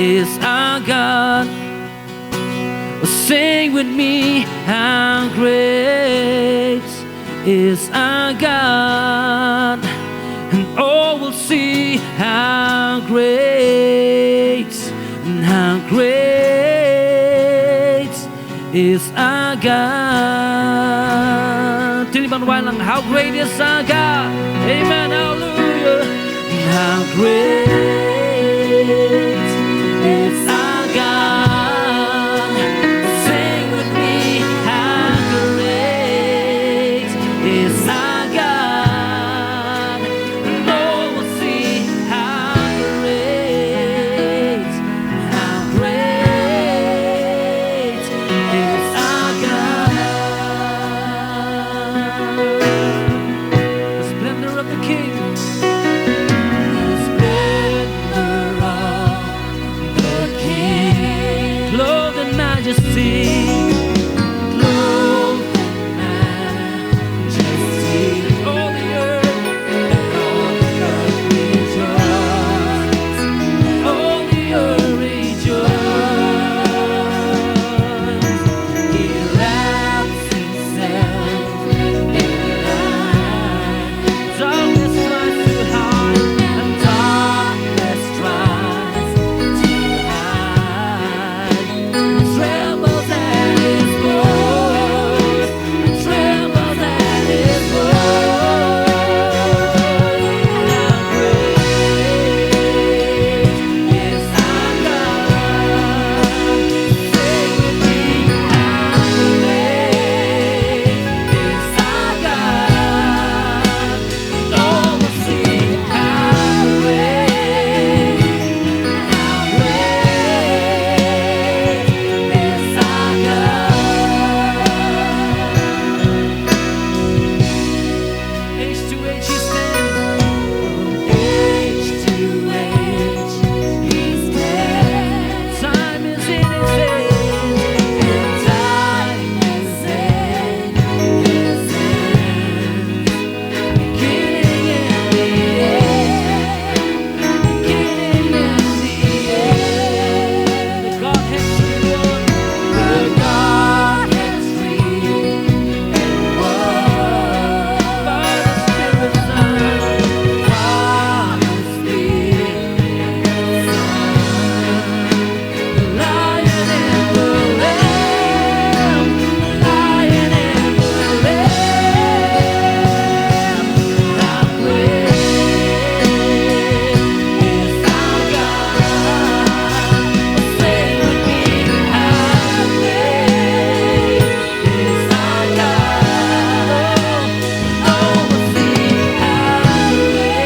is our God. Sing with me, how great is our God. And all will see how great and how great is our God. Tinipan lang, how great is our God. Amen, hallelujah. And how great is our God. Sing with me, how great is our God. And all will see how great is our God. The splendor of the King. The splendor of the King. Clothed in majesty. Clothed in majesty. All the earth rejoices. All the earth rejoices. He wraps himself in light. Darkness tries to hide, and darkness tries to hide. Trembles at his voice. Trembles at his voice. How great is our God? Sing with me, how great is our God? All will see how great is our God. Age to age he stands. From age to age he stands. Time is in his hand, and time is in his hand. Beginning and the end. Beginning and the end. The Godhead three in one. The Godhead three in one. Father, Spirit, Son. Father, Spirit, Son. The Lion and the Lamb. Lion and the Lamb. How great is our God? Sing with me, how great is our God? All will see how great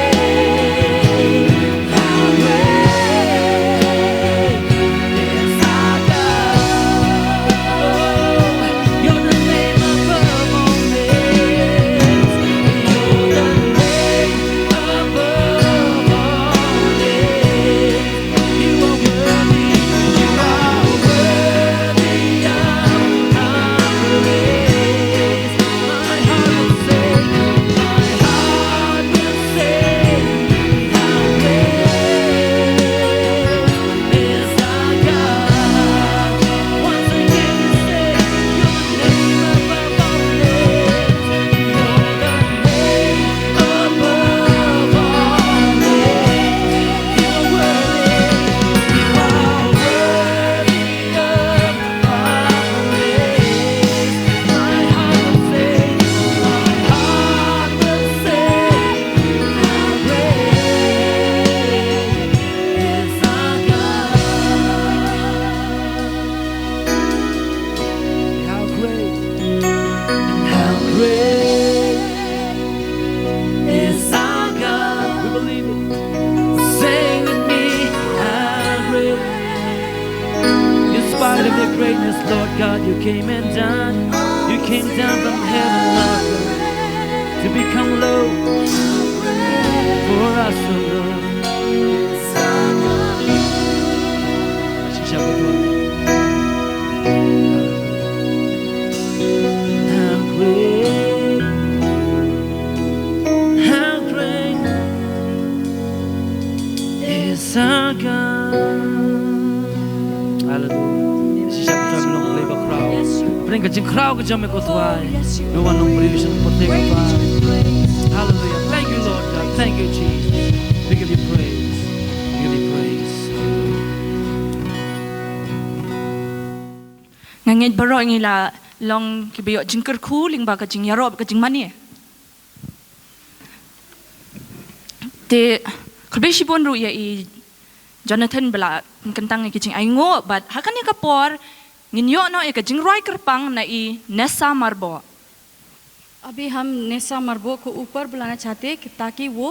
is our God. You're the name above all names. You're the name above all names. You are worthy. You are worthy of our praise. My heart will sing. My heart will sing. How great is our God? Once again you say, you're the name above all names. You're the name above all names. You are worthy. You are worthy of our praise. My heart will sing. My heart will sing. How great is our God? How great is our God? We believe it. Sing with me, how great. In spite of your greatness, Lord God, you came and died. You came down from heaven, Lord God, to become low for us, oh Lord. Shall we go? How great is our God? ka jing crowd ka jam ko tuai yes, you no one no provision protect Praise tuai you, praise. hallelujah thank you Lord God thank you Jesus we give you praise we give you praise Ngangit baro ngila long kibayo jingker khu ling ba ka jing yarob ka jing mani te khbeshi bon ru ya I Jonathan bela kentang ki jing ai ngo but hakan ka por nginyo no ka jing roi kerpang na I Nessa Marbo अभी हम नेसा मरबो को ऊपर बुलाना चाहते हैं ताकि वो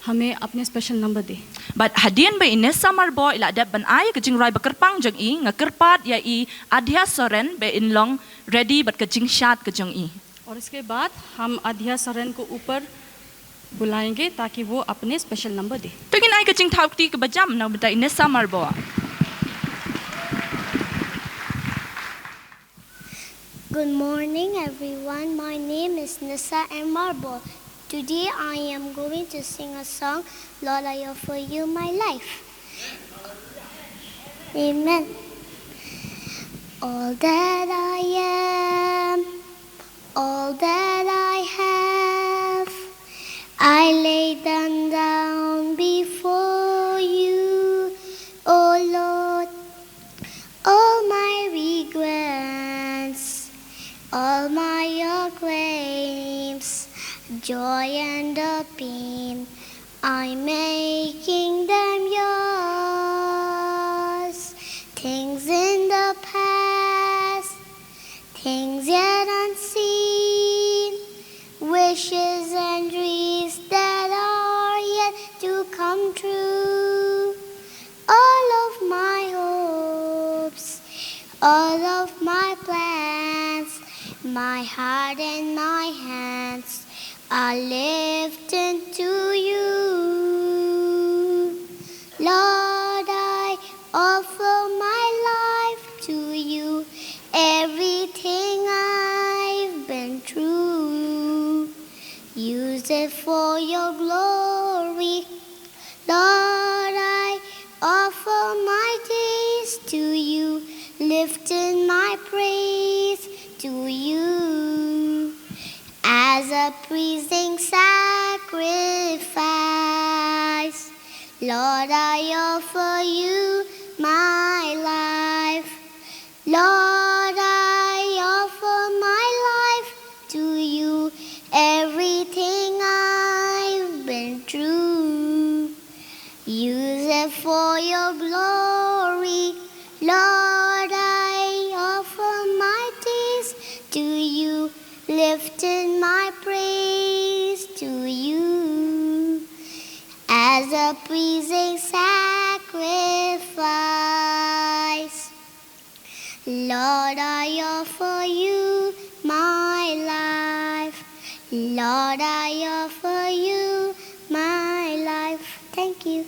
हमें अपने special number they but hadian ba Nessa Marbo ila da ban ai ka jing roi ba kerpang jang I ngakerpat ya I Adhya Soren be in long ready but ka jing shat ka jang I और इसके बाद हम आध्या सरन को ऊपर बुलाएंगे ताकि वो अपने special number they to ngin ai ka jing thauti ka bajam na bata Nessa Marbo Good morning, everyone. My name is Nissa and Marble. Today I am going to sing a song, Lord, I offer you my life. Amen. All that I am, all that I have, I lay them down before you, oh Lord. All my regrets, all my claims, joy and the pain, I'm making them yours. Things in the past, things yet unseen, wishes and dreams that are yet to come true. All of my hopes, all of my plans, my heart and my hands are lifted to you. Lord, I offer my life to you, everything I've been through. Use it for your glory. Lord, I offer my days to you, lifting my praise to you. As a pleasing sacrifice, Lord, I offer you my life. Lord, I offer my life to you, everything I've been through. Use it for your glory. Lord, I offer my days to you, lifting my praise to you. As a pleasing sacrifice, Lord, I offer you my life. Lord, I offer you my life. Thank you.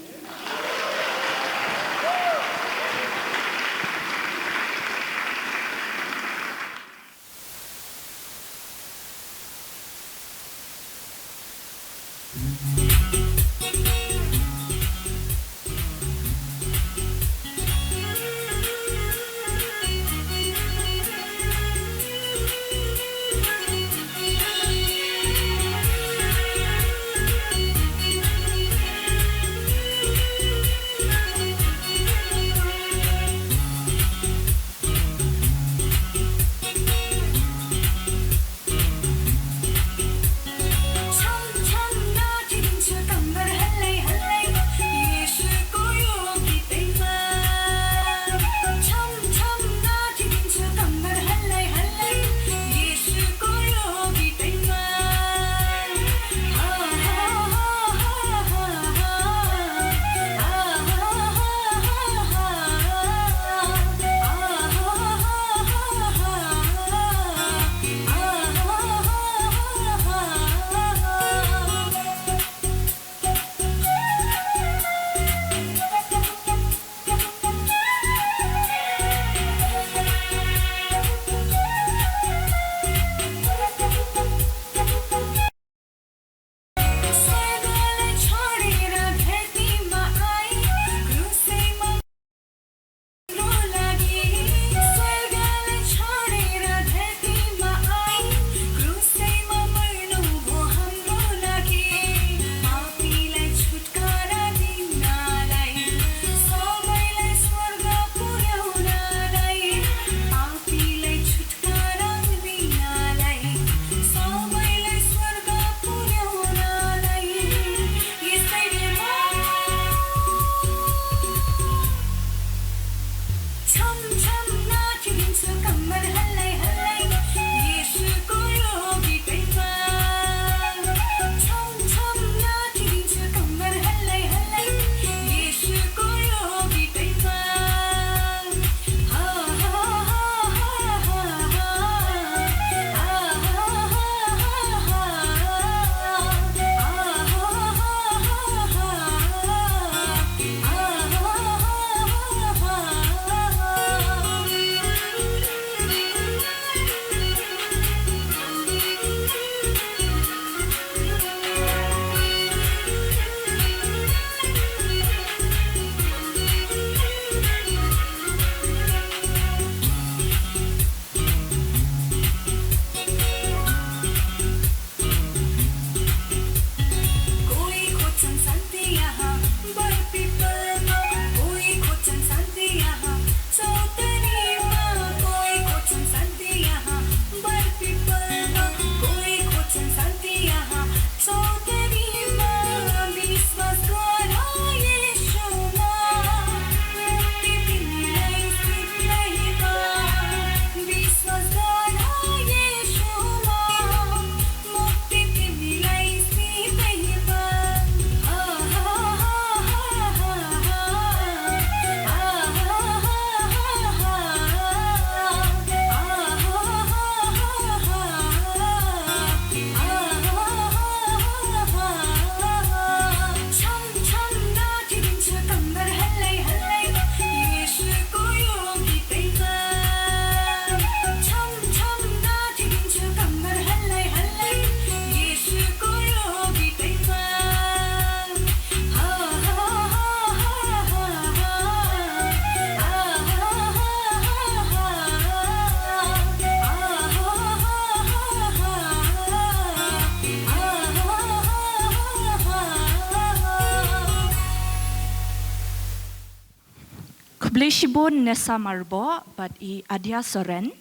Kableshibon Nessa Marbo, but I Adia Soren,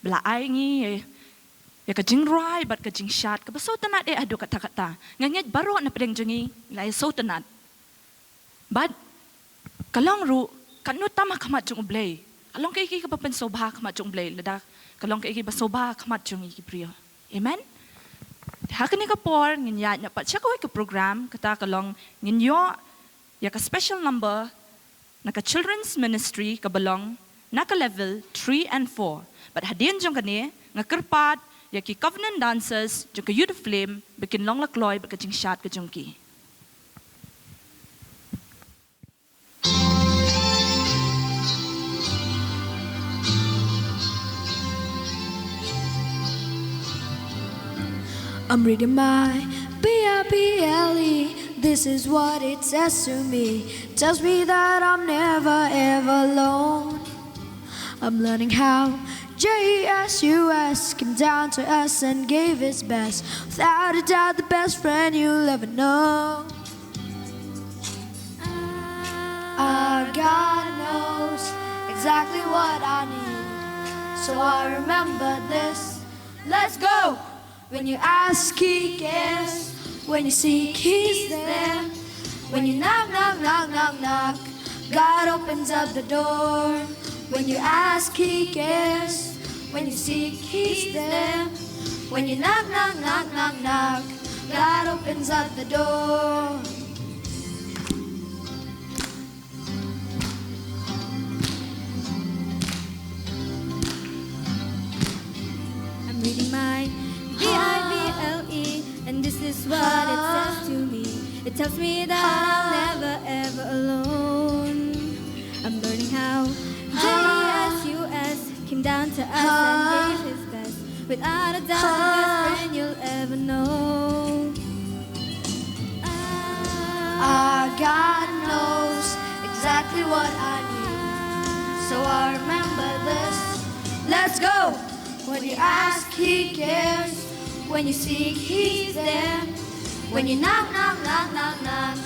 Bla Aingi, Yakajing Rai, but Kajing Shat, Kabasotanat e Adu Katakata, Nangit Baro na Prengjungi, Lai Sotanat. But Kalong Ru, Kanutama Kamachung Blay, Along Kiki Kapan Soba Kamachung Blay, Lada, Kalong Kiki Basoba Kamachung Ikibrio. Amen? Hakani Kapor, Ninya, Pachako program, Katakalong, Ninyo, Yaka special number. Naka children's ministry kabalong naka level 3 and 4. But hadin jong kani nga kerpat yaki covenant dancers jong ka youth flame bikin long lakloy baka jing shat ka jong ki. I'm reading my Bible. This is what it says to me. Tells me that I'm never ever alone. I'm learning how Jesus came down to us and gave his best. Without a doubt, the best friend you'll ever know. Our God knows exactly what I need, so I remember this. Let's go! When you ask, he cares. When you seek, he's there. When you knock, knock, knock, knock, knock, God opens up the door. When you ask, he cares. When you seek, he's there. When you knock, knock, knock, knock, knock, God opens up the door. I'm reading my Bible, and this is what it says to me. It tells me that I'm never ever alone. I'm learning how Jesus came down to us and gave his best. Without a doubt, the best friend you'll ever know. Our God knows exactly what I need, so I remember this. Let's go! When you ask, he cares. When you seek, he's there. When you knock, knock, knock, knock, knock,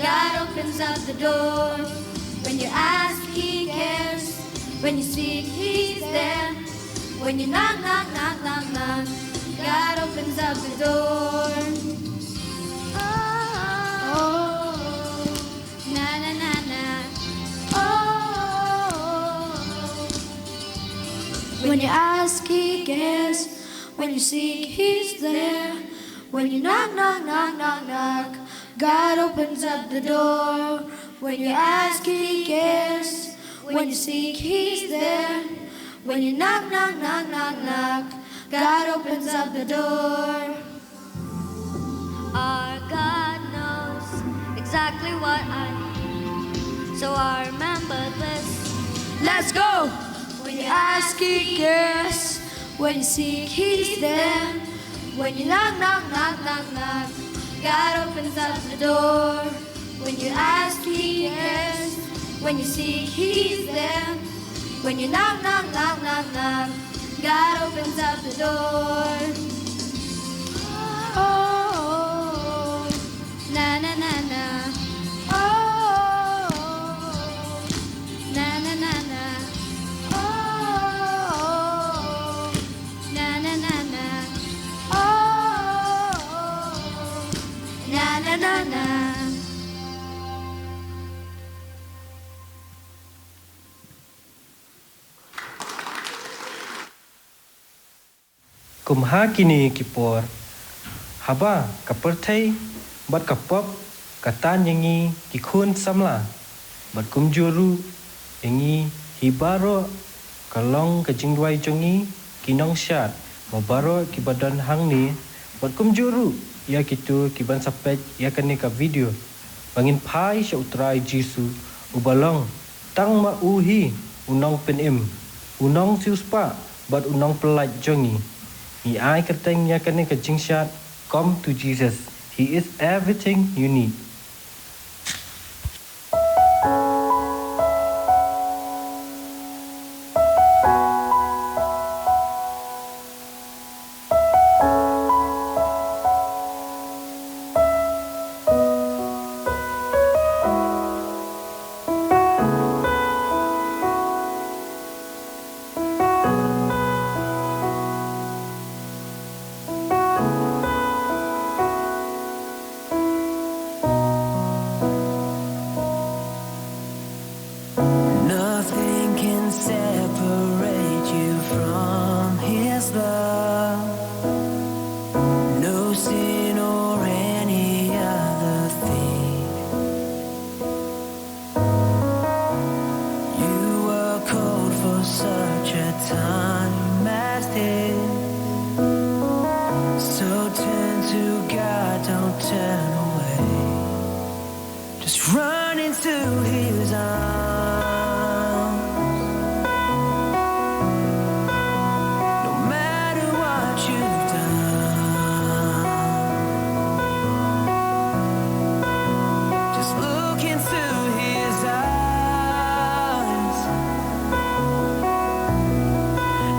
God opens up the door. When you ask, he cares. When you seek, he's there. When you knock, knock, knock, knock, knock, God opens up the door. Oh, Na na na na. oh. When you ask, he cares. When you seek, he's there. When you knock, knock, knock, knock, knock, God opens up the door. When you ask, he cares. When you seek, he's there. When you knock, knock, knock, knock, knock, God opens up the door. Our God knows exactly what I need, so I remember this. Let's go! When you ask, he cares. When you seek, he's there. When you knock, knock, knock, knock, knock, God opens up the door. When you ask, he cares. When you seek, he's there. When you knock, knock, knock, knock, knock, God opens up the door. Oh, Na na na na. oh, Na na na na. oh, Na na na na. oh, na na na na. Kumha kini kipor haba kaperthai bat kapop katan yangi kikun samla bat kumjuru yangi hibaro kalong kajingwai jongi kinong syat mabaro kibadan hangni bat kumjuru ya kitu kiban sapet ya kani ka video bangin pai sya utrai jisu ubalong tang ma uhi unong penim unong siuspa bat unong pelaj jongi He I kerteng ya kane ka jingshat. Come to Jesus. He is everything you need. Just run into his arms. No matter what you've done, just look into his eyes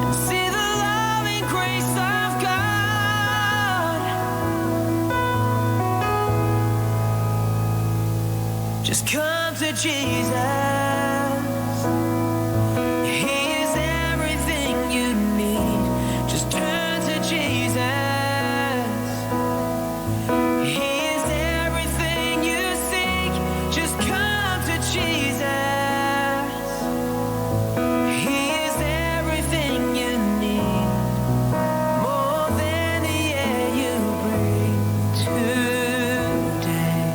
and see the loving grace of God. Just come to Jesus. He is everything you need. Just turn to Jesus. He is everything you seek. Just come to Jesus. He is everything you need. More than the air you breathe today.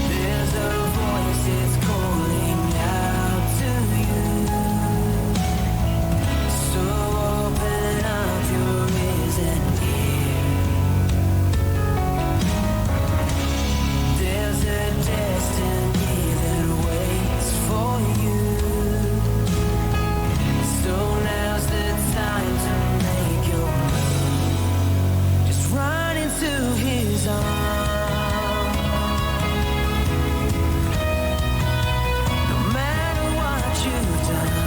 There's a voice that's calling out to you. So open up your ears and hear. There's a destiny that waits for you. So now's the time to make your move. Just run into his arms. No matter what you've done,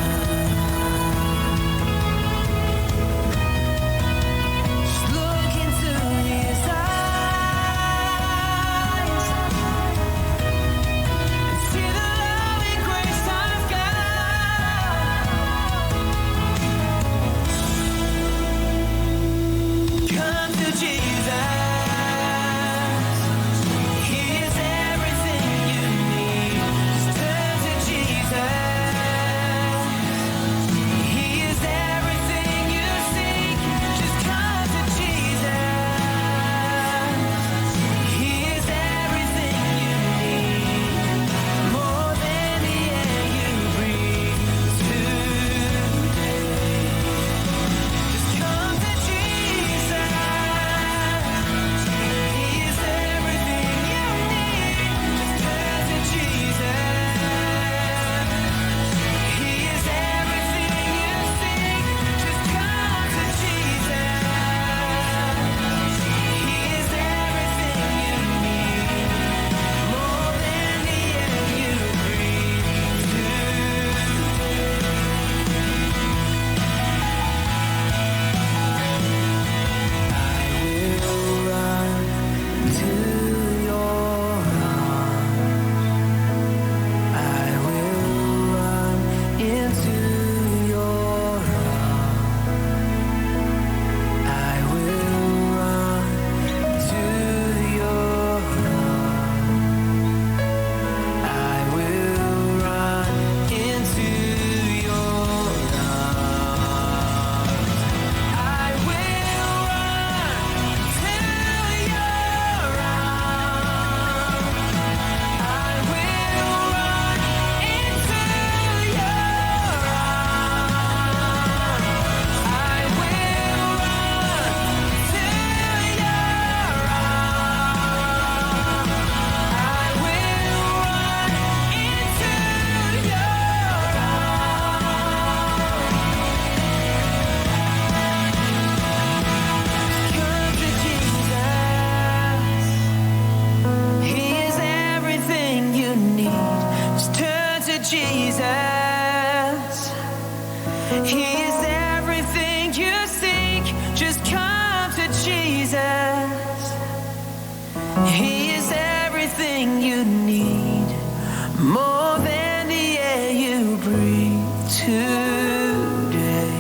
just look into his eyes and see the loving grace of God. Come to Jesus. He is everything you need. Just turn to Jesus. He is everything you seek. Just come to Jesus. He is everything you need. More than the air you breathe today. Just come to Jesus. He is everything you need. Just turn to Jesus. He is everything you seek. Just come to Jesus. He is everything you need. More than the air you breathe I will run to your arms. I will run into your arms. I will run to your arms. I will run into your arms. I will run to your arms. I will run into your arms. I will run to your Come to Jesus. He is everything you need. More than the air you breathe today.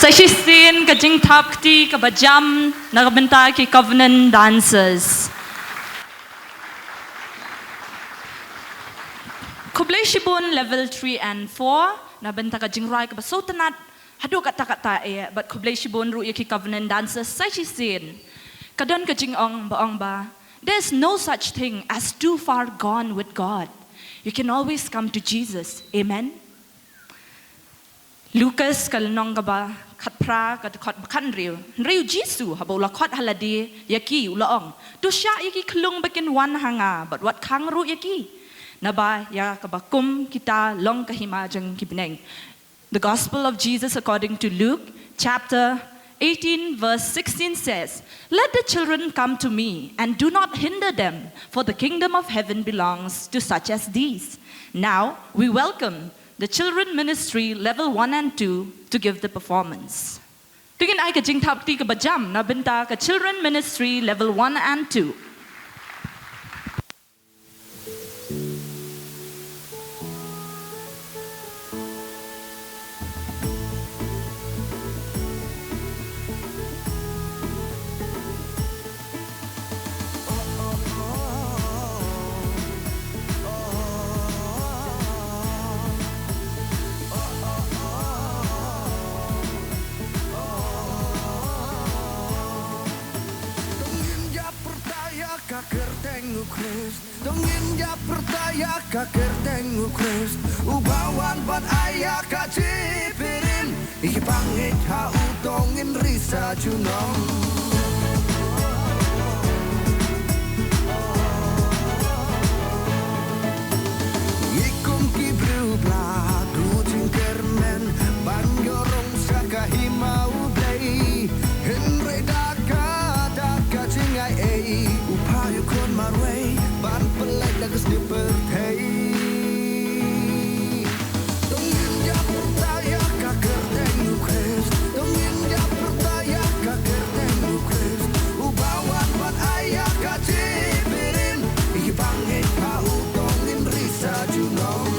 Session kajing tapti kabajam nakabenta ki covenant dancers. Kublai shibun level 3 and 4 nabenta kajing rai kabasotanat hadu kata-kata but kublai shibun ru ki covenant dancers session. Kadon kajing ong ba. There's no such thing as too far gone with God. You can always come to Jesus. Amen. Lucas kalnong gaba khatpra kat khan riu Jesu habo la khat haladi yaki ulaong to sha yaki klung bakin wan hanga but what khang ru yaki naba ya kabakum kita long kahima jang kibneng. The Gospel of Jesus according to Luke chapter 18 verse 16 says, "Let the children come to me and do not hinder them, for the kingdom of heaven belongs to such as these." Now we welcome the children ministry level 1 and 2 to give the performance. Tugin ay ka jing tapti ka bajam na benta ka children ministry level 1 and 2. Dongin ya percaya kakir tengu Christ ubawan ban ayah kacipirin iki pangit ha utongin risa junong ikum kibru blagu cingkermen banyorong sakahimau blay henre daka cingai ei upayu kon marway ban pelai lagas di pertai dongin ya percaya kakir tengu Christ dongin ya percaya kakir tengu Christ ubawan ban ayah kacipirin iki bangit pa utongin risa junong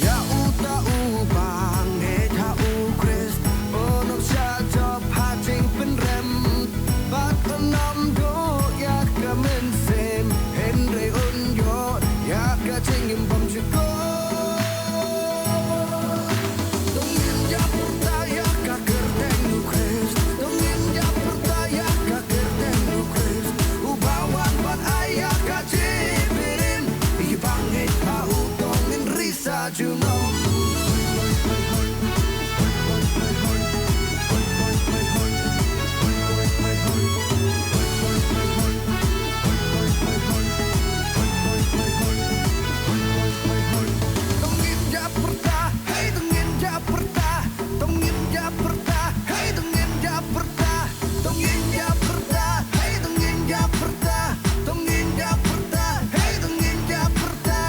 ya uta ubangit ha u Christ onok sya job hajing penrem bat enam do ya kamen sem henry unyo ya kacing impam chiko dongin ya percaya kakir tengu Christ dongin ya percaya kakir tengu Christ ubawan ban ayah kacipirin iki bangit pa utongin risa junong dongin ya perta hey dongin ya perta dongin ya perta hey dongin ya perta dongin ya perta hey dongin ya perta dongin ya perta hey dongin ya perta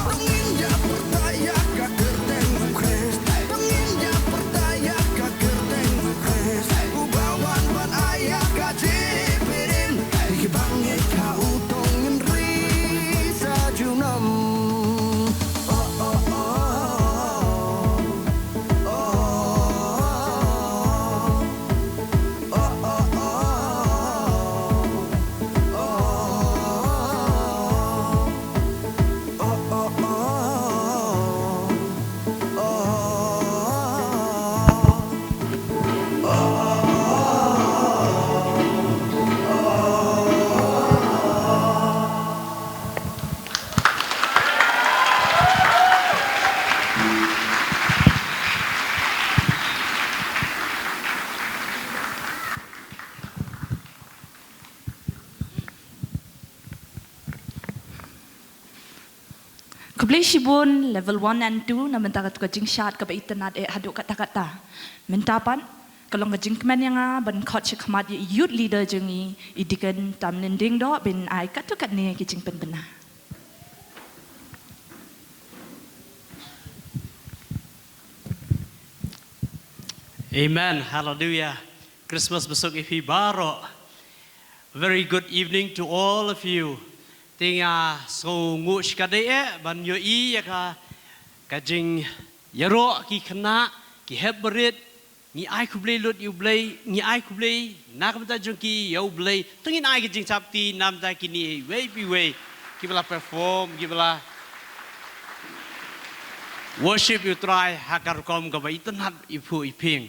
dongin ya perta ya kakir tengu Christ dongin ya perta ya kakir tengu Christ ubawan ban ayah kacipirin iki bangit ka utongin risa junam Kublai shibun level 1 and 2 na benta ka jing shat ka internet hadu kata-kata. Mentapan kalong ka jing kmen yang ban khot chikmat youth leader jengi idikan tam nending do bin ai kat tu kat ne ki jing pen bena. Amen. Hallelujah. Christmas besok ifi baro. Very good evening to all of you. Tinga so ngu shkade ban yo I ya ka kajing yaro ki khana ki hebrit ni ai ku blei lut you blei ni ai ku blei na kam ta jong ki yo blei tungin ai kajing chapti nam ta ki ni way bi way ki bala perform ki bala worship you try hakar kom ka ba itanat ipu iping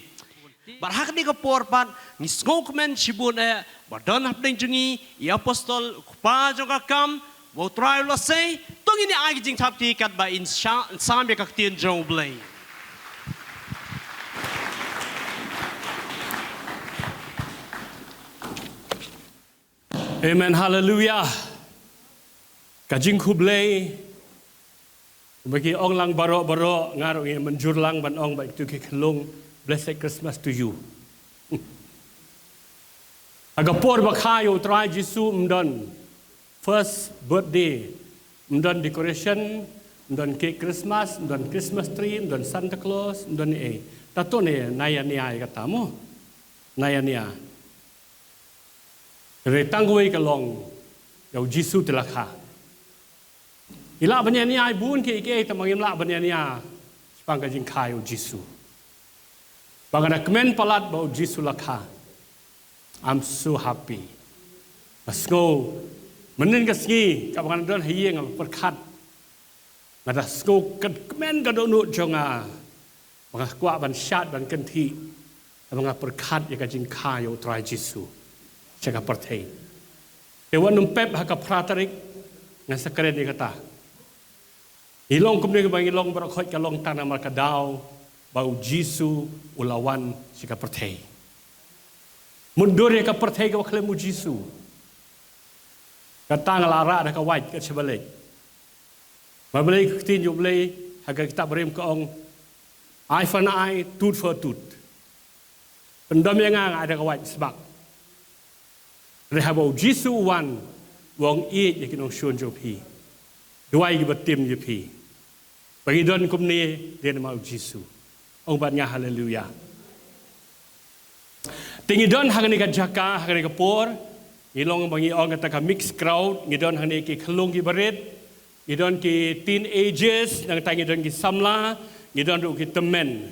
bar hak ni ka por pan ni skokmen shibun e badon hapding jungi i apostol pa joga kam bo try lo say tungin ni ai kajing chapti kat ba in sam be ka tien jong blei. Amen, hallelujah. Kajing kublay. Bagi ong lang baro ngarong yang menjur lang ban ong baik tu ke kelong. Blessed Christmas to you. Agapor bakayo try Jisu mdon. First birthday. Mdon decoration. Mdon cake Christmas. Mdon Christmas tree. Mdon Santa Claus. Mdon tato ne naya niya katamu. Naya niya. Retangway kalong yaw Jisu telakha. Ila banya niya ay buon ke ike tamangim la banya niya sepang kajing kayo Jisu. Bangana kemen palat bau Jisu lakha. I'm so happy. Masgo menin kasngi kabangan don hiyeng perkat. Ngada sko kemen kadonu jonga. Banga kwa ban syat ban kenti. Banga perkat ya kajing kayo try Jisu. Jaga pertai. Dewan numpep haka pratarik ngan sekeren ni kata. Ilong kumni bang ilong berakot kalong tanah markadau bau Jisu ulawan jaga pertai. Mundur ya ka pertai ka klemu Jisu. Kata ngalara ada ka wait ka sebalik. Mabalik tinjuk belai haka kita berim ka ong eye for eye, tooth for tooth. Pendam yang ada ka wait sebab Rehabau Jisu wan wong i yakin ong shun jopi. Dua i batim jopi. Bagi don kumni dia mau Jisu. Ong batnya haleluya. Tingi don hangani ka jaka hangani ka por. Ngilong bangi ong kata ka mixed crowd. Ngidon hangani ki kelung ki berit. Ngidon ki teenagers nang tangi don ki samla. Ngidon ru ki temen.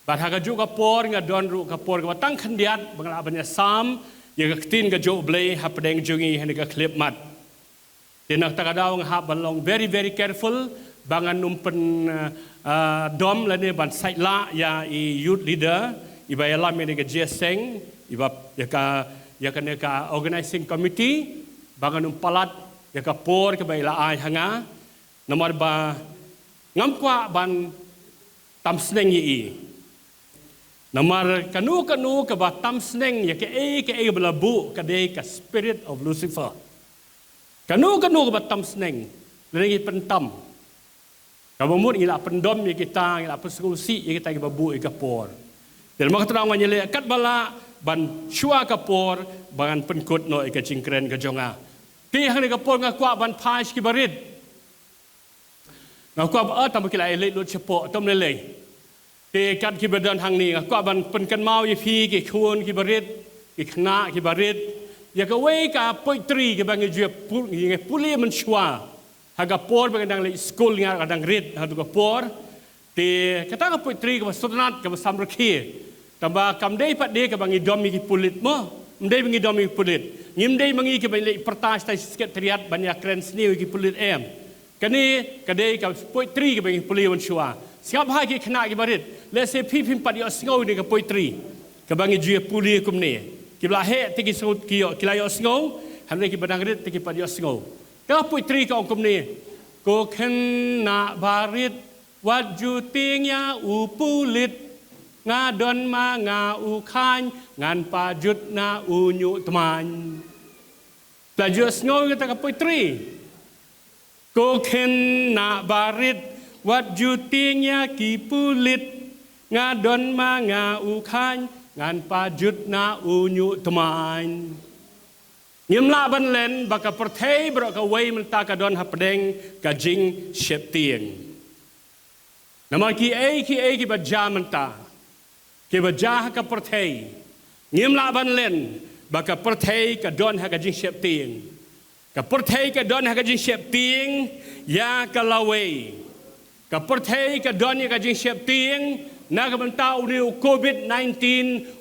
Bat haga juga por ngadon ru ka por ka batang kandiat bangla abanya sam. Yang ketin ke jo blay hapdeng jungi hani ke klip mat. Tinak takadaw ng habalong very careful bangan numpen dom lani ban site la ya i youth leader iba yalam ni ke jeseng iba ya ka organizing committee bangan numpalat ya ka por ke baila ai hanga nomor ba ngamkwa ban tamsneng yi Namar kanu ke batam seneng ya ke belabu ke ke spirit of Lucifer. Kanu ke batam seneng lagi pentam. Kamu mungkin ila pendom ya kita ila persekusi ya kita babu ke por. Dan mak terang wanyele kat bala ban shua ke por bangan penkut no ke cingkren ke jonga. Ti hang ke por ngakwa ban pais ki barit. Ngakwa tam kila ele lut cepo tom lele. Te kat ki badan hang ni ko ban pen kan mau ye phi ki khun ki barit ki khna ki barit ya ka we ka poetry ki bang je puli men shwa ha ga por bang dang le school nga dang rit ha tu ka por te kata ka poetry ka sutnat ka sam rakhi tamba kam dei pat de ka bang idom ki pulit mo mdei bang idom ki pulit ngim dei mangi ki bang le pertas tai sekretariat banyak kren sni ki pulit em kani ka dei ka poetry ki bang puli men shwa siap hai ki khna ki barit le se phi phim pat yo sngo ni ka poetry ka bangi jue puli kum ni ki bla he ti ki so ki yo ki la yo sngo han ki badang rit ti ki pat yo sngo ka poetry ka kum ni ko khna barit wat ju ting ya u pulit nga don ma nga u khan ngan pa jut na u nyu tman la ju sngo ka poetry ko khna barit Wat jutingnya ki pulit ngadon ma nga u khan ngan pa jut na u nyu tmain Ngim la ban len baka perthei bro ka wei men ta ka don hapdeng ka jing shep tieng Nama ki ba jaman ta ki ba jah ka perthei Ngim la ban len baka perthei ka don ha ka jing shep tieng ka perthei ka don ha ka jing shep tieng ya ka lawei ka perthei ka don ka jing siap ting na ka bantau riu COVID-19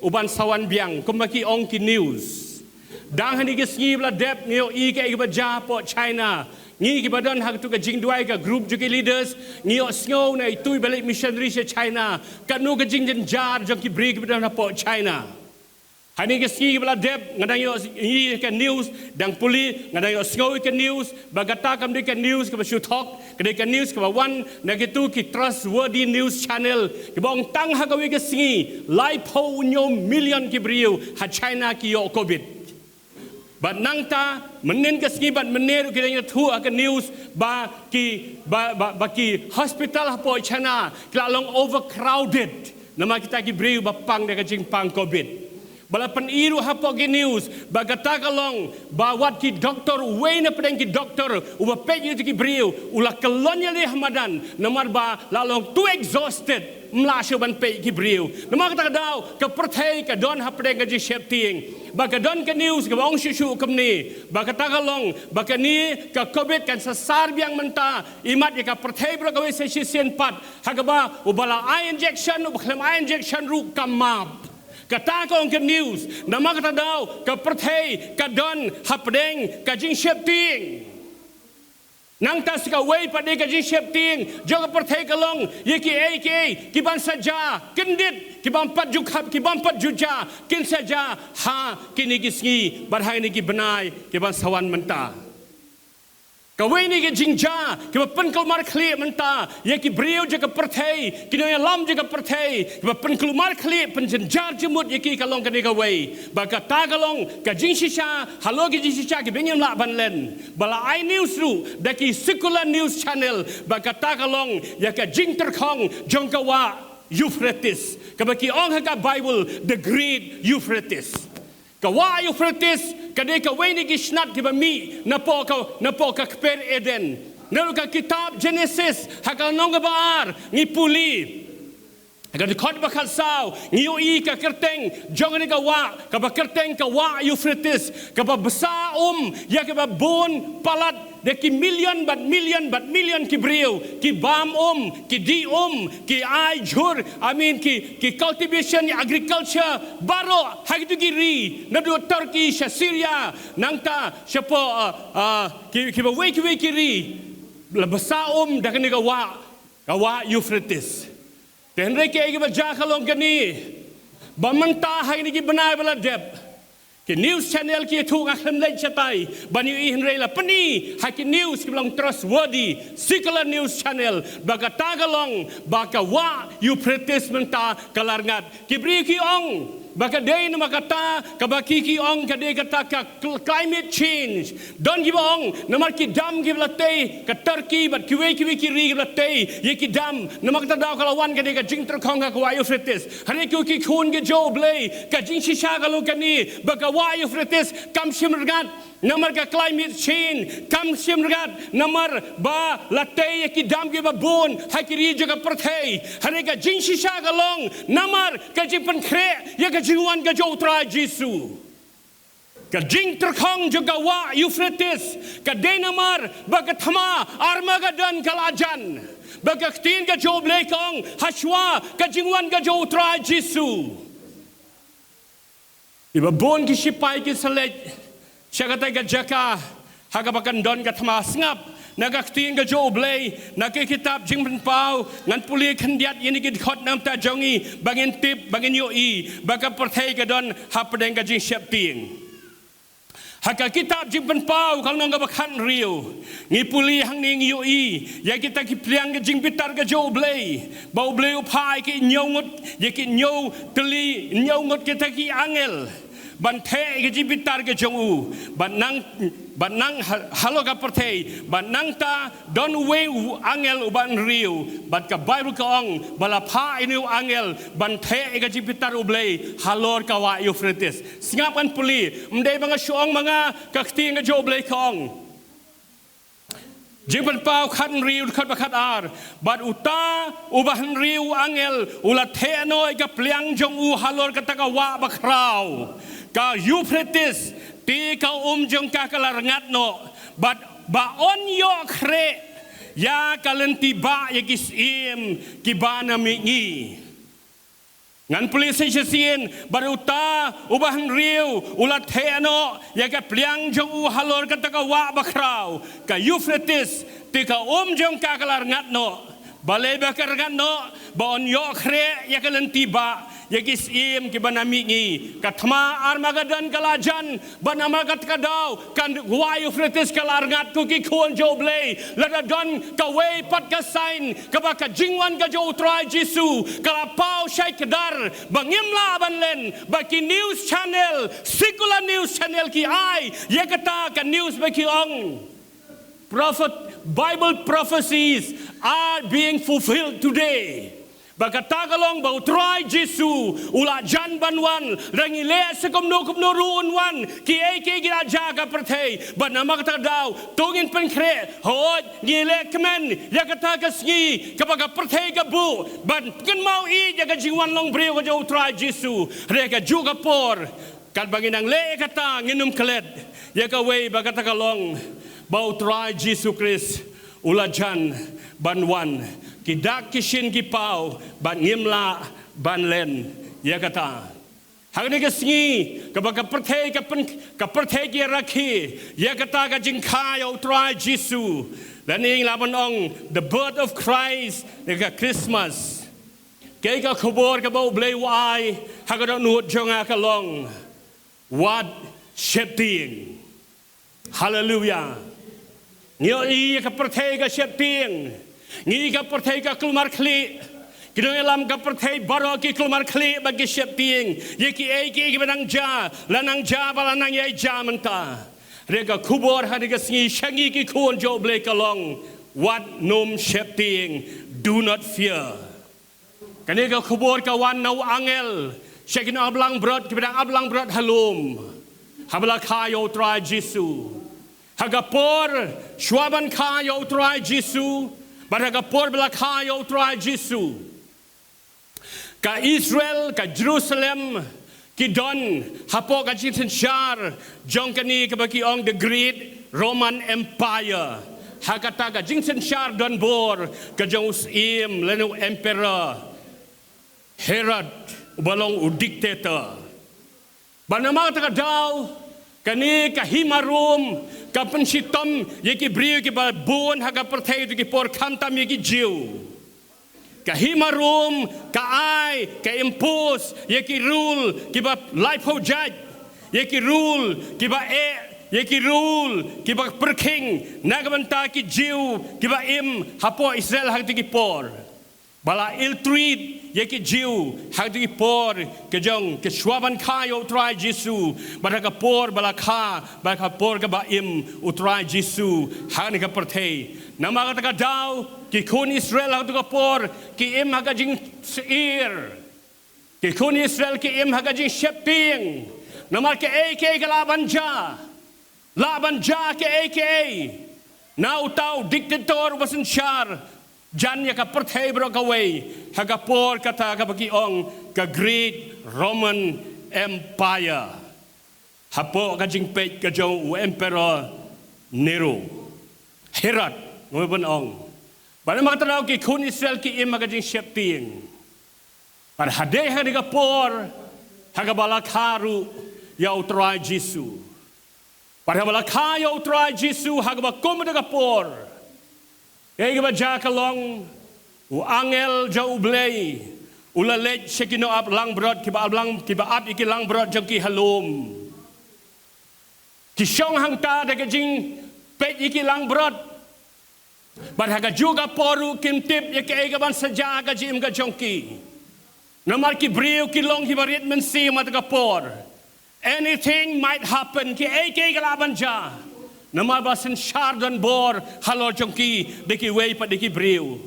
uban sawan biang kumaki ong ki news dang hani ke sngi bla dep ngio I ke ba ja po China ngi ki badan hak tu ka jing duai ka group juki leaders ngio sngo na itui balik missionary se China ka nu ka jing jen jar jong ki bri ki badan po China hani ke sngi bla dep ngadang yo I ka news dang puli ngadang yo sngo ka news bagata kam de ka news ka shu talk ka de ka news ka one na ki tu ki trustworthy news channel ki bong tang ha ka we ka sngi live po nyo million ki briu ha China ki yo covid But nang ta menen ka sngi bat mener ki dang thu ka news ba ki hospital po China kla long overcrowded nama kita ki briu ba pang de ka jing pang covid Balapan iru hapo ki news bagata kalong bawat ki doktor we na pedang ki doktor uba pegi ki briu ula kolonya le hamadan namar ba lalong too exhausted mlasyo ban pe ki briu namar kata daw ka perthei ka don hapdeng ka ji shepting baka don ka news ka bang shu kamni bagata kalong baka ni ka covid kan sasar biang menta imat ka perthei bro ka we se sien pat hagaba ubala eye injection ubaklam eye injection ru kamap Kata ko ang news na makata daw ka perthei ka don hapdeng ka jing shepting nang tas ka way pa de ka jing shepting jo ka perthei ka long yeki ki ban saja kendit ki ban pat jukhap ki ban pat juja kin saja ha kini gisngi barhai ni ki benai ki ban sawan menta Kawai ni ke jingja, ke pen mar kli menta, ye ki brio je ke perthei, ki no lam je ke perthei, ke pen mar kli pen jenjar jemut ye ki kalong ke ni kawai, ba ka ta kalong ka jing shisha, halo ki jing shisha ke benyam la ban len, bala I news ru, da ki secular news channel, ba ka ta kalong ya ka jing terkong jong ka wa Euphrates, ke ba ki ong ha ka Bible the great Euphrates. Kawa Euphrates kadai ka weni ki snat ki bami na po ka kper Eden nalu ka kitab Genesis hakal nong baar ni puli Agar dikot bakal saw ngioi ka kerteng jong ni ka ba kerteng ka wa Euphrates ka ba besa ya ka ba bon palat de ki million ki brio ki bam ki di ki ai jur ki cultivation agriculture baro hagitu giri na do Turkey Syria nangta siapa ki ba we ki ri la besa da ni ka wa Euphrates Tenre ke igi baja kalong kani bamanta hai ni ki banai bala dep ke news channel ki thu akham lai chatai bani hinre la pani hai ki news ki long trustworthy secular news channel baga tagalong baka wa Euphrates menta kalarngat ki bri ki ong baka day na makata kabaki ki ong kade kata ka climate change don gi ong namar ki dam gi latei ka Turkey bat ki we ki ri latei ye ki dam namakta daw kalawan kade ka jing terkhong ka wa Euphrates hare ki khun ge jo blei ka jing shisha ka lo kani baka wa Euphrates kam shimrgat namar ka climate change kam shimrgat namar ba latei ye ki dam gi ba bon hakiri jaga perthei hare ka jing shisha ka long namar ka jing pen khre ye ka jingwan ka jo tra Jesu ka jing terkhong juga wa Euphrates ka denamar baka thama Armageddon kalajan baka tin ka jo blekong hashwa ka jingwan ka jo tra Jesu iba bon ki sipai ki selej syakata ka jaka hagabakan don ka thama sngap nagaktiin ka jo blay nakikitab jing pau ngan puli khandiat yini ki khot nam ta jongi bangin tip bangin yo baka perthei ka don hapdeng ka jing shepting haka kitab jing pau kal nong ka bakhan rio ngi puli hang ning yo ya kita ki pliang ka jing bitar ka jo blay bau blay upai ki nyongot ye ki nyo teli nyongot kita ki angel banthe ke jibitar ke jongu banang halo ka perthei banang ta don we angel uban riu bat ka Bible ka ong balapha inu angel banthe ke jibitar ublei halor ka wa Euphrates singapan puli mdei mga syong mga kakti nga joblei ka ong Jimpan pau khat riu khat bakat ar bat uta ubahan riu angel ulat henoi ka pliang jong u halor ka wa bakrau ka Euphrates ti ka jong ka kalarangat no bat ba on yo kre ya kalen tiba ya kisim kibana mingi ngan polisi sien baruta ubahan riu ulat heano ya ka pliang jong u halor ka wa bakrau ka Euphrates tika jong ka kalar ngatno balay bakar ngatno baon yo kre ya kalen tiba ya kisim kibana mingi katma armagadan kalajan banamagat kadau kan wa Euphrates kalar ngat ku ki khon jo blay lada don ka way pat ka sign ka ba ka jingwan ka jo try Jesu kala pau shai kedar bangimla banlen baki news channel secular news channel ki ai ya kata ka news baki ong Bible prophecies are being fulfilled today. Bagatagalong bau try Jesu ula jan banwan rangile sekomno ruun wan ki eke gira jaga perthei banama kata dau tungin penkre hoj ngile kemen ya kata kasngi kapaga perthei gabu ban ken mau I jaga jingwan long breu ka jau try Jesu reka juga por kan banginang le kata nginum kelet ya ka wei bagatagalong bau try Jesu Christ ula jan banwan kidak kishin kipau ban ngimla ban len ya kata hagni kasngi kabaka perthei ka perthei ki rakhi ya kata ka jingkha yo try Jesu laning laban ong the birth of Christ ka Christmas ke ka khobor ka bau blai wai hagado nuot jonga ka long what shepting hallelujah nyo I ka perthei ka shepting ngi ka perthei ka klumar khli kino elam ka perthei baro ki klumar khli bagi shepting yeki eki banang ja lanang ja balanang yai ja manta rega khubor hadiga singi shangi ki khon jo ble kalong what nom shepting do not fear kani ka khubor ka wan nau angel shekin ablang brot ki badang ablang brot halum habla khayo try Jesu hagapor shwaban khayo try Jesu Baragapor belakhayo try Jesu. Ka Israel, ka Jerusalem, ki don hapo ka Shar, jongkani ka baki ong the great Roman Empire. Hakata ka Shar don bor ka Jongus im lenu emperor Herod balong u dictator. Banama ta daw kani kahimarum kapensitom yeki briu ki ba bon haga perthei ki por khantam yeki jiu kahimarum ka ai ka impose yeki rule ki ba life ho judge yeki rule ki ba yeki rule ki ba perking nagabanta ki jiu ki ba im hapo Israel hagti ki por bala iltreat yeki jiu hagti ki por ke jong ke shwaban khayo try Jesu baraga por bala kha baraga por ka ba im utry Jesu hani ka perthei namaga ta daw ki kun Israel hagti ka por ki im haga jing seir ki kun Israel ki im haga jing sheping namal ke eke laban ja ke eke now tau dictator wasan shar jan ya ka perthei bro ka way hagapor kata ka bagi ong ka great Roman Empire hapo ka jingpet ka jong emperor Nero Herod ngoben ong bana makataraw ki kun Israel ki im ka jing shepting par hade hagapor hagabalakharu ya utray Jesu par habalakhayo utray Jesu hagabakom hagapor Kaya ba jakalong u angel jau blay ulalet shekino up lang brod kiba up iki lang brod jang ki halom ki shong hang ta da jing pet iki lang brod bar haga juga poru kim tip yake ga ban saja ga jim ga jongki namar ki briu ki long ki barit men si mat ga por anything might happen ki eke ga laban ja Nama basin shardan bor halor jongki deki wei pat deki briu.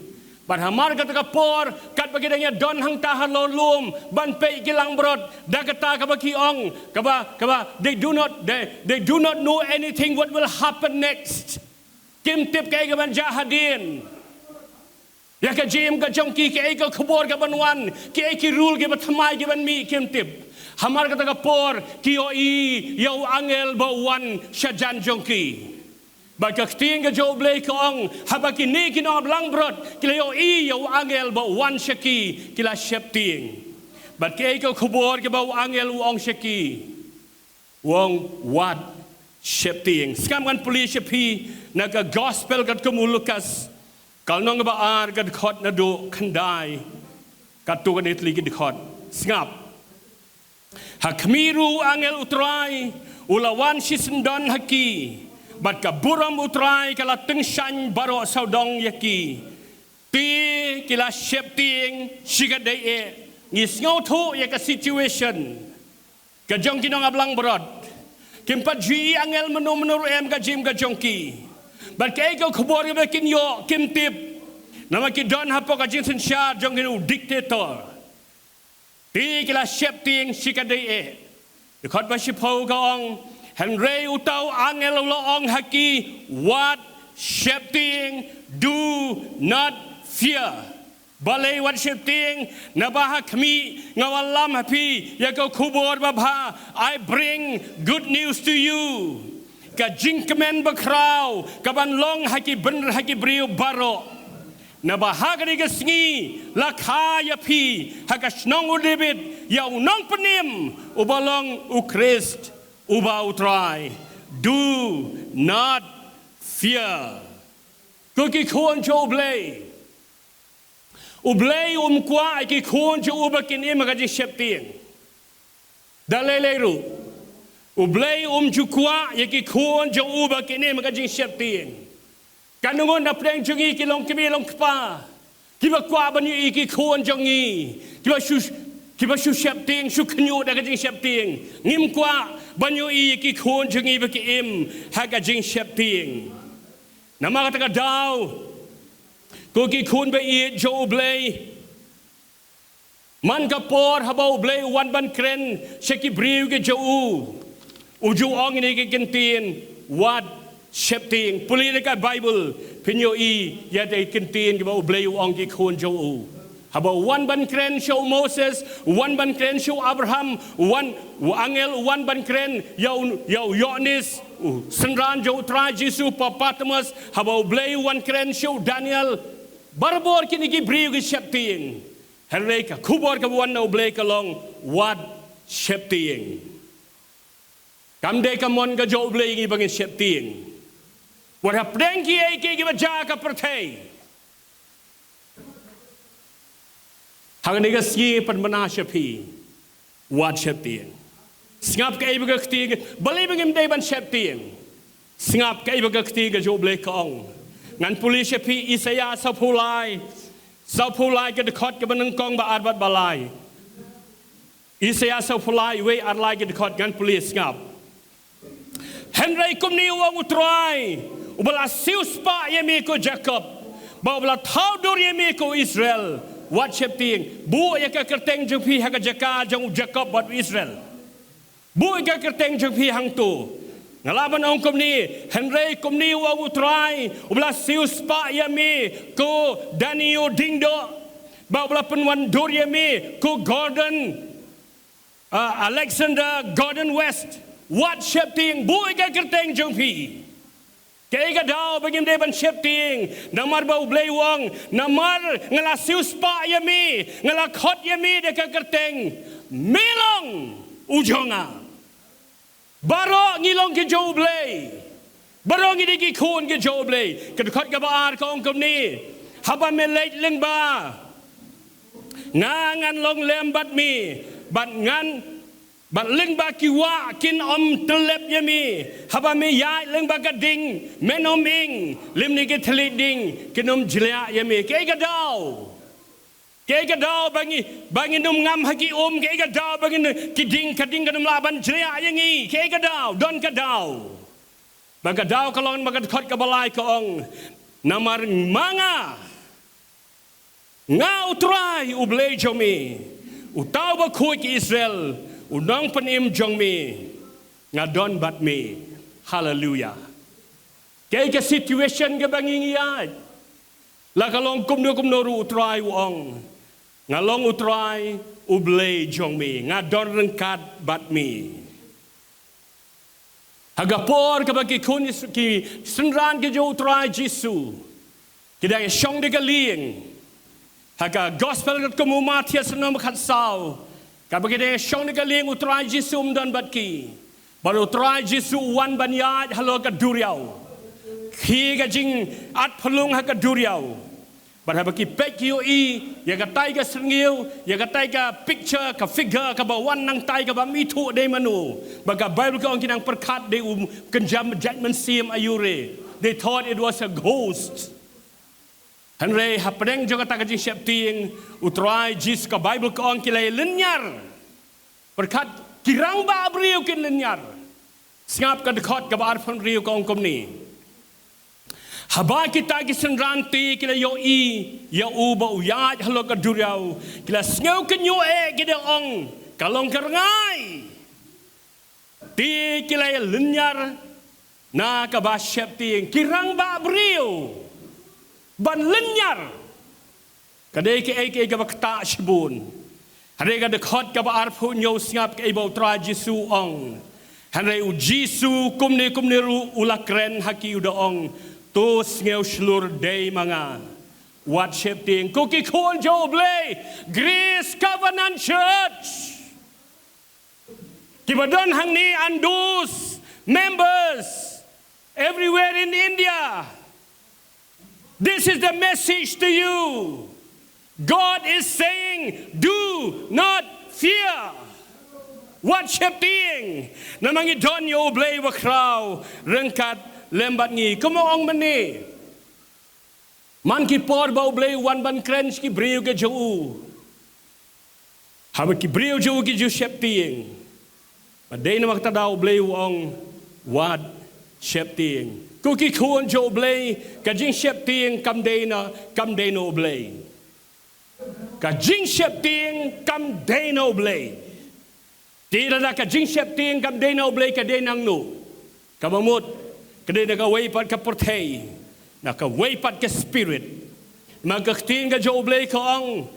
Ban hamar kata por kat bagi danya don hang ta halor lum ban pe kilang brod dagata ka bagi ong kaba they do not know anything what will happen next. Kim tip kay gaban jahadin. Ya ka jim ka jongki kay ka khobor ka banwan kay ki rule ke bathamai ke ban mi kim tip. Hamar kata kapor kiyo I yaw angel bawan syajan jongki Baka keting ke jo blay kong habaki ni kino blang brot kila yo I yo angel ba wan shaki kila shepting. But kay ko kubor ke ba angel wong shaki. Wong what shepting. Skam kan police pi naga gospel kat kamu Lukas. Kal nong ba ar kat khot na do kandai. Kat tu kan itli kat khot. Skap. Hakmiru angel utrai ulawan sisendon haki. Bat ka buram utrai kala tengshan baro saudong yaki. Ti kila shepting shigadai e. Ngis ngotu ya ka situation. Ka jong kinong ablang berot. Kimpat ji angel menur em ka jim ka jongki. Bat ka ikaw kubor ka kinyo kimtip. Nama ki don hapo ka jinsen sha jong kinu dictator. Ti kila shepting shigadai e. Ikot ba sipaw ka ong Henry utau angel loong haki what shepting do not fear. Balay what shepting nabaha kami ngawalam happy yako kubor babha I bring good news to you. Ka jingkemen bakraw kaban long haki bener haki brio baro. Nabaha kani kesngi lakha yapi hakas nong udibit yaw nong penim ubalong ukrist. Uba utrai, do not fear. Kuki kuon jo ublay. Ublay kwa iki kuon jo uba kini magajing shepting. Daleleru. Ublay ju kwa iki kuon jo uba kini magajing shepting. Kanungon na pleng jongi kilong kimi long kpa. Kiba kwa banyu iki kuon jongi. Kiba shu shepting shu kenyu da gajing shepting. Ngim kwa banyo I ki khon jengi ba ki im haga jing shepting. Nama kata ka daw. Ko ki khon ba I jo blay. Man ka por habaw blay wan ban kren sheki briu ke jo u. Uju ong ni ki kentin what shepting. Puli ka Bible pinyo I ya dai kentin ki ba blay ong ki khon jo u. About one ban kren show Moses, one ban kren show Abraham, one angel, one ban kren yau Yonis, Sendran jo tra Jesu Patmos, about blay one kren show Daniel, barbor kini ki briu ki shepting. Herreka kubor ka one no blay kalong what shepting. Kamde ka mon ka jo blay ki bangin shepting. What hapdeng ki ay ki ba ja ka pertay. Hangniga ski pan manashapi what shepting. Singap ka ibaga ktig balibang imday ban shepting. Singap ka ibaga ktig jo blay kong. Ngan pulisya pi Isaya sa pulay ka dekot ka banang kong ba arbat balay. Isaya sa pulay we arlay ka dekot ngan pulis ngap. Henry kumni uang utray ubala sius pa yemi ko Jacob ba ubala tawdur yemi ko Israel. What shepting? Bu ya ka kerteng jeng pi haka jaka jeng Jacob buat Israel. Bu ya ka kerteng jeng pi hang tu. Ngalaban ong kumni Henry kumni wa utrai ubla sius pa yami ko Danio dingdo ba ubla penwan dur yami ko Gordon Alexander Gordon West. What shepting? Bu ya ka kerteng jeng pi. Kaya daw bagim de ban shepting namar ba ublay wong namar ngala sius pa yami ngala khot yami de ka kerteng milong ujonga baro ngilong ke jo ublay baro ngi de ki khon ke jo ublay ka khot ka ba ar ka ong kom ni haba me leit leng ba ngan long lem bat mi bat ngan But leng ba kiwa kin om telep yami haba me ya leng ba gading menom ing lim ni ke teliding kinom jlia yami ke gadaw bangi num ngam haki ke gadaw bangi kiding kading kanum laban jlia yangi ke gadaw don gadaw bagadaw kalon magad khot ka balay ka ong namar manga nga utray ublay jomi utaw ba kuy ki Israel Unang panim jong mi ngadon bat mi hallelujah kay ka situation ka bangingiyat la kalong kumno ru utray wong ngalong utray ublay jong mi ngadon rengkat bat mi Hagapor kabagi kun ki senran ke jo utrai Jesu. Kita yang syong de galing. Haga gospel kat kamu mati senom kat sau. Kabagi de syong de galing utrai Jesu dan batki. Baru utrai Jesu wan banyat halo kat duriau. Khi ka jing at phalung ha ka duriau. But have a pek you ya ka tai ka sengil, ya ka tai ka picture ka figure ka bawan nang tai ka ba mitu de manu. Baga Bible ka ang kinang perkat de kenjam judgment sim ayure. They thought it was a ghost. Henry hapdeng jo ka ta ka jing siap ting utrai jis ka Bible ka ang kilay lenyar. Perkat kirang ba abriu kin lenyar. Singap ka dekot ka ba arfan riu ka ang komni. Haba kita kisan ranti kila yo ya uba uyat halo ka duriau kila sngew kenyo kida ong kalong karangai ti kila lenyar na ka ba syepting kirang ba brio ban lenyar kadai ke ka ba kta shibun hare ka dekhot ka ba arpu nyo singap ke ibo tra Jesu ong hare u Jesu kumne ru ulakren haki udaong tos ngeu slur day mga what shifting cookie corn joble Grace Covenant Church kibadon hang ni andus members everywhere in India. This is the message to you. God is saying do not fear. What shifting namangi don yo oble wa kraw rengkat lembat ngi kumoong mani man ki por ba oblay wan ban krench ki brio ke jo haba ki brio jo ki ju shepting padai na makta da oblay wong wad shepting ku ki khon jo oblay ka jing shepting kam dei no oblay ka jing shepting kam dei no oblay tira da ka jing shepting kam dei no oblay ka dei nang no kamamut kadai nakaway pat ka portay, nakaway pat ka spirit. Magkakting ka joblay ka ang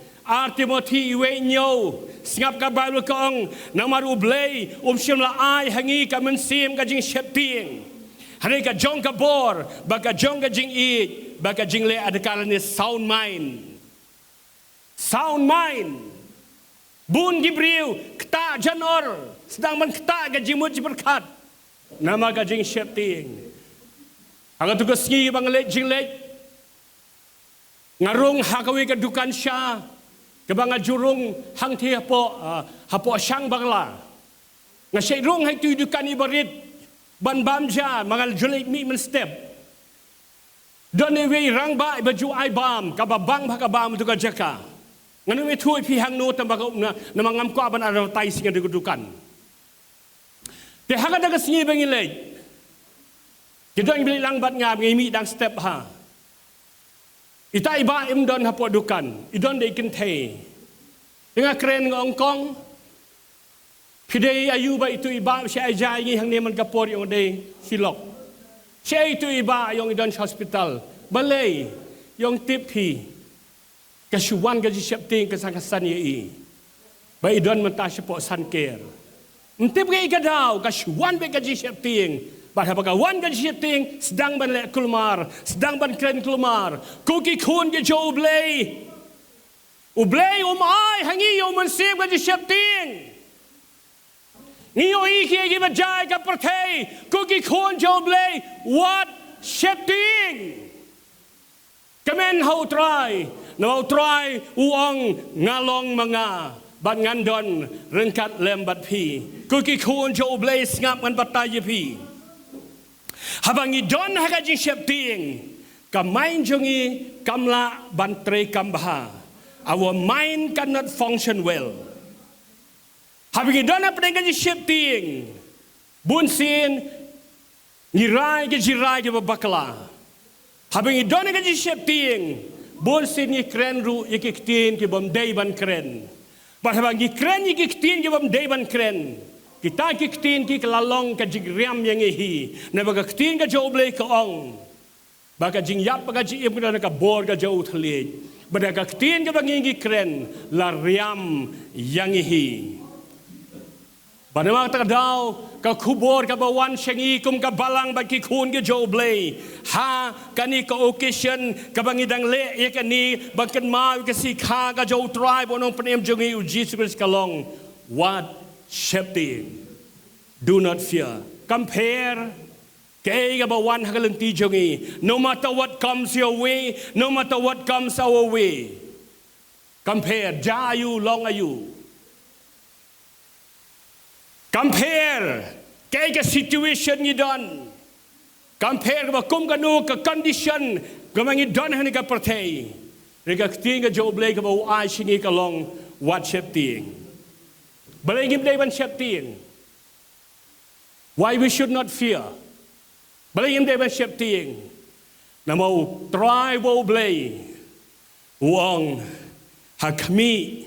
Timothy iwe nyo. Singap ka Bible ka ang namarublay siyam laay hangi ka mensim ka jing shepting. Hanay ka jong ka bor, baka jong ka jing eat, baka jing le adakalan ni sound mind. Sound mind. Bun gibriw, kta janor, sedang man kta ka jimut jiberkat. Nama ka jing shepting. Ang tugas ngi bang jing let ngarung hakawi ka dukan siya kabang jurung hang ti hapo siyang bangla nga siya rung hay tu dukan ibarit ban bam siya mga julit mi men step don ewe rang ba baju ay bam kababang bakabam tu ka jaka ngano me tu pi hang no tamba na mangam ko aban araw tay singa dukan te haga daga singi bang ilay Kidong beli lang bat ngam ngimi dang step ha. Ita iba imdon hapo dukan. Idon de kinte. Dengan keren ngong kong. Pidei ayuba itu iba siya ajay ngi hang neman kapor yung de silok. Siya itu iba yung idon hospital. Balay yung tipi. Kasuwan gaji syapting kasangkasan yi. Ba idon mentasya po sanker. Ntip ka ikadaw kasuwan be gaji syapting. Pada pagawan kan shifting sedang ban lek kulmar, sedang ban kren kulmar. Kuki kun ke jo ublay ai hangi yo mensim kan shifting. Niyo iki gi bajai ka pertei. Kuki kun jo ublay what shifting. Kamen how try, now try uang ngalong mga ban ngandon rengkat lembat pi. Kuki kun jo ublay ngap ngan batay pi. Habang idon hagajing shepting, kamain jongi kamla bantre kambaha. Our mind cannot function well. Habang idon apa dengan shepting, bunsin ngirai ke jirai ke babakla. Habang idon hagajing shepting, bunsin ni kren ru ikiktin ke bomdei ban kren. Habang ikren ikiktin ke bomdei ban kren. Kita kiktin ki kelalong ka jigriam yang ihi. Na baga ktin ka joble ka ong. Baga jingyap baga jiem ka bor ka jau thalit. Baga ktin ka bangingi kren la riam yang ihi. Panama takdaw ka kubor ka bawan syangi kum ka balang bagi kun ke joblay. Ha kani ka occasion ka bangidang le ya kani bangkan mau ka sikha ka jo tribe onong penem jongi u Jesus kalong. What shepting? Do not fear. Compare kay ka bawan hagalang ti jongi. No matter what comes your way, no matter what comes our way. Compare, ja ayu, long ayu. Compare, kay ka situation ni don. Compare ka kum kanu ka condition ka mangi don hani ka pertay. Rega ting ka joblay ka bau ai singi ka long what shepting. Balay day ban shepting. Why we should not fear? Balay day ban shepting. Na mau try wo blay. Uang hakmi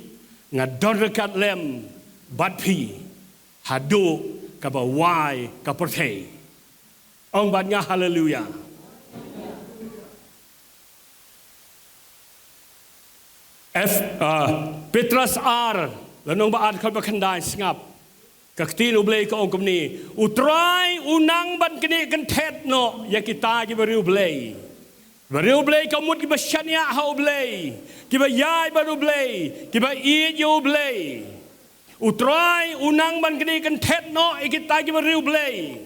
nga don rekat lem bat pi. Hadu ka ba wai ka pertay. Ong bat nga hallelujah. Petrus R lanong baad ka bakandai singap. Kaktin ublay ka ong kumni. Utray unang ban kini kan tet no ya kita ki bariu blay. Bariu blay ka mut ki ba syanya ha ublay. Ki ba yai baru blay. Ki ba i yo blay. Utray unang ban kini kan tet no ikita ki bariu blay.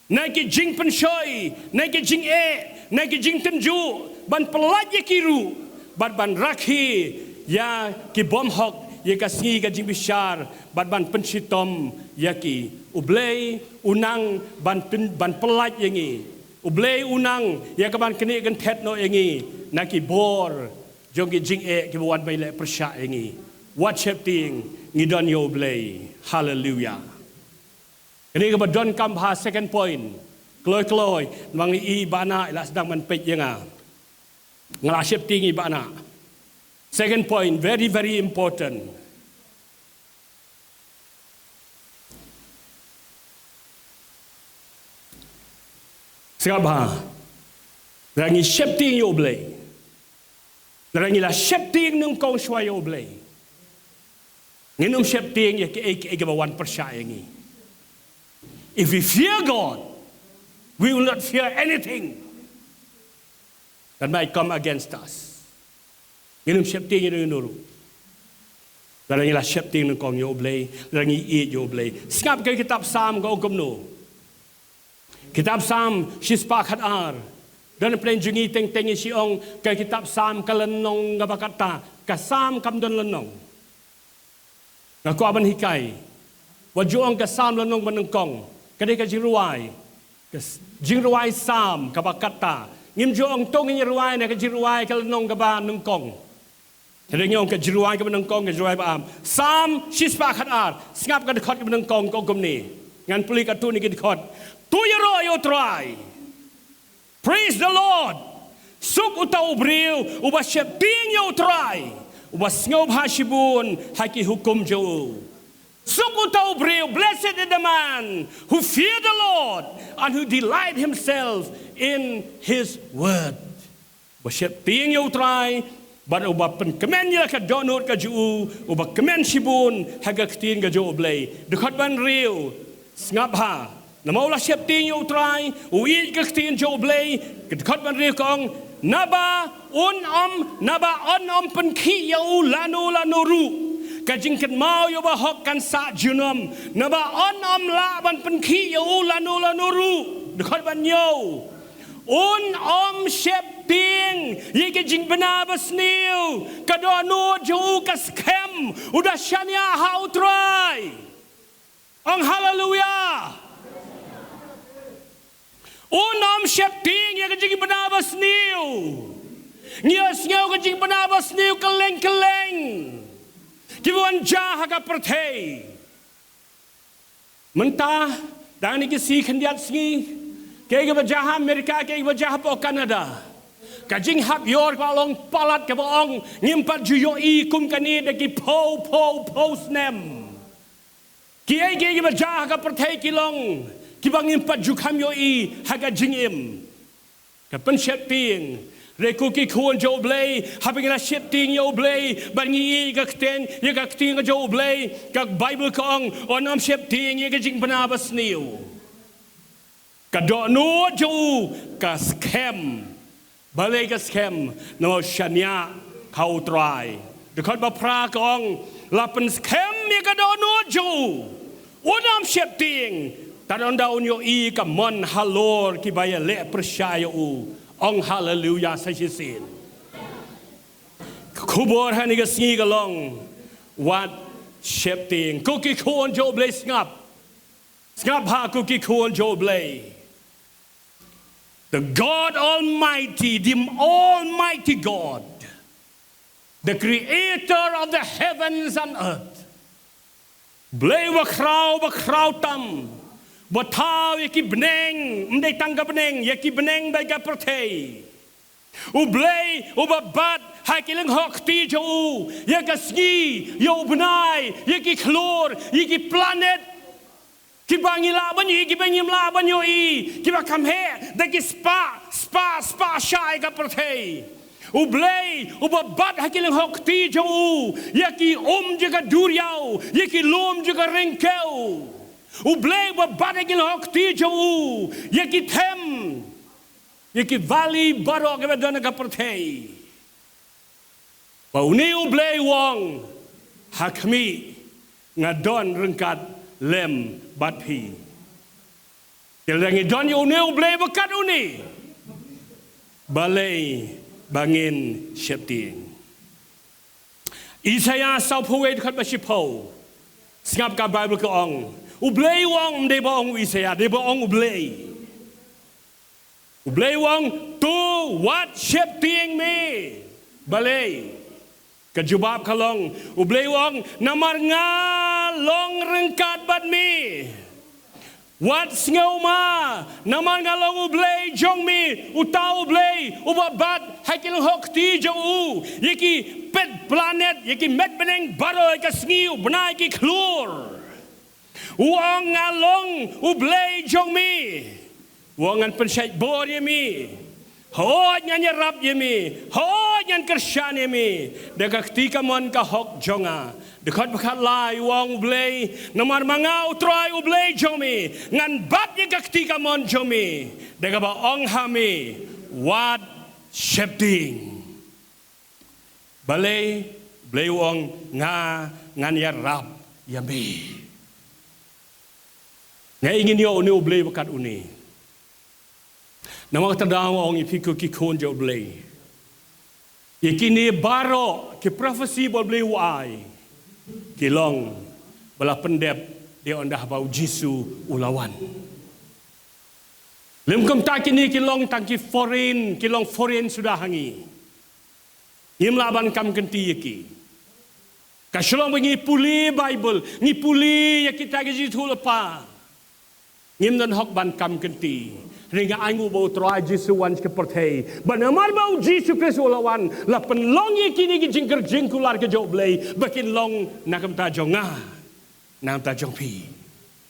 Nai ki jing pensoi, nai ki jing nai ki jing tenju ban pelaj kiru, ban rakhi ya ki bom hok ya ka singi ka jing bishar, ban pensitom ya ki ublay unang ban pelaj yangi. Ublay unang ya ka ban kini kan tet no yangi, nai ki bor jong ki jing ki wan bai le persya yangi. What shaping ngidon yo blay. Hallelujah. Ini ka badon kampha second point. Kloy mang i bana ila sedang man pej nga. Ngala shaping i bana. Second point, very very important. Segabha. Rangi shaping yo blay. Rangi la shaping nung kong shwa yo blay. Nginum shaping ya ke bawan persya yangi. If we fear God, we will not fear anything that might come against us. Nginum shapting yun nuru. Rangi la shapting nung kong yo blay, rangi i yo blay. Singap kay kitab Psalm ko kumno. Kitab Psalm sispakat ar. Dan plain jungi teng siong kay kitab Psalm kalanong ngabakata kasam kamdon lanong. Ngaku aban hikay. Wajuang kasam lanong manengkong. Kadai ka jiruai. Jiruai sam kabakata. Ngim juang tong ni ruai na ka jiruai kalanong kaba nengkong. Kadai ngong ka jiruai ka manengkong ka jiruai ba am. Sam sispakat ar. Singap ka dekot ka manengkong ko kumni. Ngan puli ka tu ni dekot. Tu yero yo try. Praise the Lord. Suk utaw briu uba sheping yo try. Was ngob hashibun haki hukum jo. Sukutaw briu, blessed is the man who fear the Lord and who delight himself in his word. Wasyat ting yo try, but uba pen kemen ya ka donut ka ju, uba kemen shibun haga ktin ka jo oblay. Dekat ban riu, ngab ha. Namaula syap ting yo try, uwi ka ktin jo oblay, dekat ban riu kong naba on pen ki yau lanu ru kajing ken mau yo ba hok kan sa junum naba on la ban pen ki yau lanu ru dekat ban yo shep ting ye kajing bena basniu kadonu ju kaskem udah syania how try ang hallelujah. Unam shepting ya kajing penabas niu. Ngias ngau kajing penabas niu keleng. Kibuan jaha ka pertay. Mentah dan ni kisi kendiat singi. Kaya ka jaha Amerika kaya ka jaha po Canada. Kajing hap yor ka long palat ka boong ngimpat juyo i kum kani daki po snem. Kaya ka jaha ka pertay kilong. Kibang impat jukam yo i haga jingim. Kapan shaping Rekuki kuon jo blay, habing na shifting yo blay, bangi ka ten, ya ka ting jo blay, ka Bible kong onam shifting ya ka jing panabas niyo. Ka do no jo ka scam, balay ka scam no shanya kau try. Dekat ba pra kong lapan scam ya ka do no jo, onam shifting, taron daun yo ka mon halor ki baya le percaya Ong hallelujah sa sin. Kubor hani ka singi kalong what shifting. Kuki kuon jo blay ngap. Ngap ha kuki kuon jo blay. The God Almighty, the Almighty God, the creator of the heavens and earth. Blay wa krau tam. Batau yaki beneng, mendai tangga beneng, yaki beneng baga pertei. Ublay, ubabat, hakilang hokti jo, yaka ski, yo benai, yaki klor, yaki planet. Kibangi laban yo, kibangim laban yo kiba kamhe, daki spa shy ka pertei. Ublay, ubabat hakilang hokti jo, yaki jaga duriau, yaki lom jaga rengkeu. Ublay babadagil hokti jo yaki tem yaki valley baro ke dana ka pertei pauni ublay wong hakmi ngadon rengkat lem batpi kelangi don yo ne ublay bakat uni balay bangin shepting Isaiah sau poet khat basipo ngap ka Bible ko ong Ublay wong de ba ong Isaiah de ba ong ublay. Ublay wong to what shifting me. Balay. Kajubab kalong ublay wong namar nga long rengkat bad me. What ngaw ma namar nga long ublay jong me utaw ublay ubabat hakil hokti jo yiki pet planet yiki met beneng baro ka sngiu bnai ki klur. Uang ngalong ublay jong mi, uangan pensyait bor ye mi, ho nyan rap ye mi, ho nyan kersyan ye mi, dekat ketika mon ka hok jonga, dekat bakat lai uang ublay, namar mangau try ublay jong mi, ngan bat ye ketika mon jong mi, dekat ba ong hami, what shifting, balay blay uang ngan ya rap ye mi. Nga ingin yo ni ublay bakat uni. Nama terdawa orang ipiku ki kon jo ublay. Yakini baro ki profesi ublay wai. Kilong bala pendep dia ondah bau Jisu ulawan. Lemkom tak kini kilong tangki foreign sudah hangi. Im laban kam kenti yaki. Kaslong bengi puli Bible, ni puli yakita gaji thulapa. Ngim dan hok ban kam kenti ringa aingu bau trai Jisu wan ke pertei banamar bau Jisu Kristus lawan la penlong ye kini ki jingker jingkular ke jo blay bakin long nakam ta jonga nam ta jong pi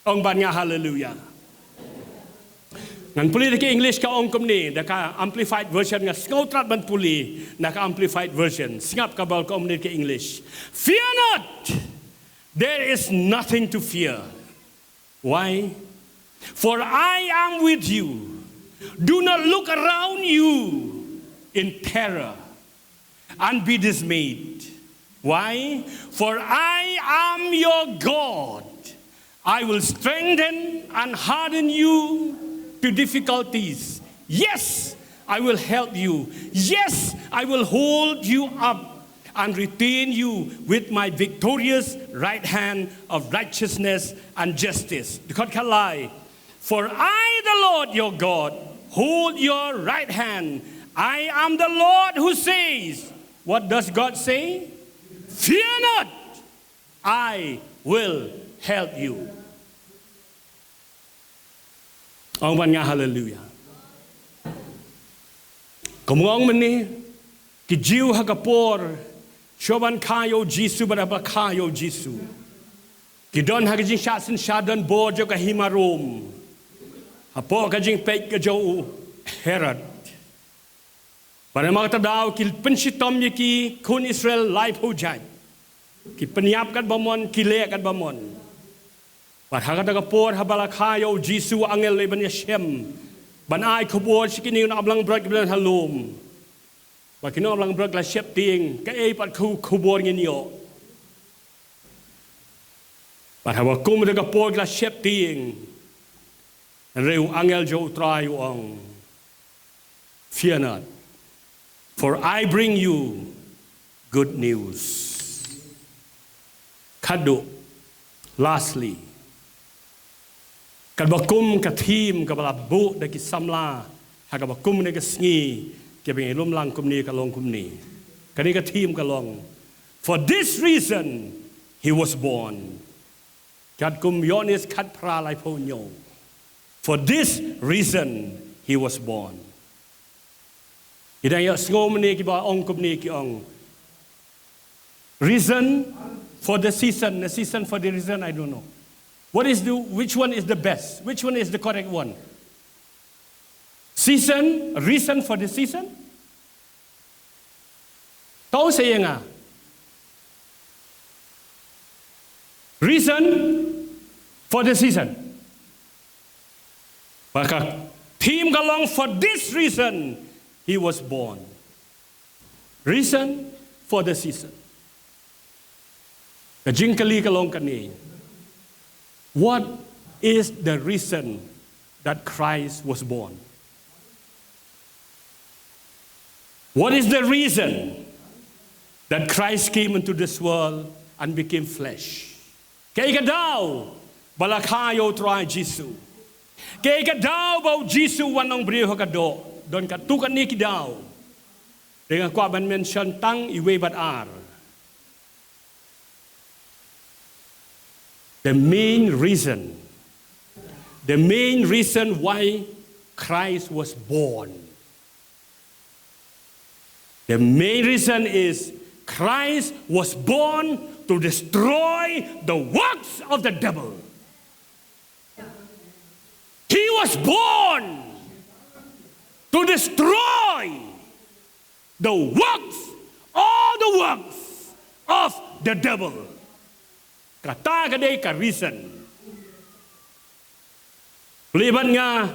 ong ban nga hallelujah ngan puli ke English ka ong kom ni da ka amplified version nga skautrat ban puli na ka amplified version singap ka bal kom ni ke English. Fear not, there is nothing to fear. Why? For I am with you. Do not look around you in terror and be dismayed. Why? For I am your God. I will strengthen and harden you to difficulties. Yes, I will help you. Yes, I will hold you up and retain you with my victorious right hand of righteousness and justice. For I, the Lord your God, hold your right hand. I am the Lord who says, what does God say? Fear not, I will help you. Ang ban nga hallelujah. Kumong mani, ki jiu hagapor, shoban kayo Jisu baraba kayo Jisu. Ki don hagajing shasin shadan bojo ka himarom. Apo kajing pek kajo Herod. Pada mata daw ki pensitom ye ki kun Israel lai pujat. Ki penyiapkan bamon ki lekan bamon. Pada kata kapor habala kayo Jisu angel le ban Yeshem. Ban ai kubor sikini na ablang brak bilan halum. Bakino ablang brak la shep ting ka ei pat kubor nginyo. Pada wakum de kapor la shep ting. Reu angel jo try uang. Fear not. For I bring you good news. Kado, lastly, kadbakum katim kabalabu daki samla, hakabakum ne kasngi, kabing ilum lang kumni kalong kumni. Kani katim kalong. For this reason he was born. Kadkum yonis kad pralai ponyo. For this reason he was born. Ida ya ngom ni ki ba ong kum ni ki ong. Reason for the season for the reason I don't know. Which one is the best? Which one is the correct one? Reason for the season? Tahu saya nga. Reason for the season. Maka team galong for this reason he was born. Reason for the season. Kajingkali kalong kani. What is the reason that Christ was born? What is the reason that Christ came into this world and became flesh? Kaya daw balakayo try Jisu. Kaya daw bau Jisu wanong briho kado. Don katukan ni kidaw. Dengan kuat ban mention tang iwe bat ar. The main reason why Christ was born. The main reason is Christ was born to destroy the works of the devil. He was born to destroy all the works of the devil. Kata kadai ka reason. Liban nga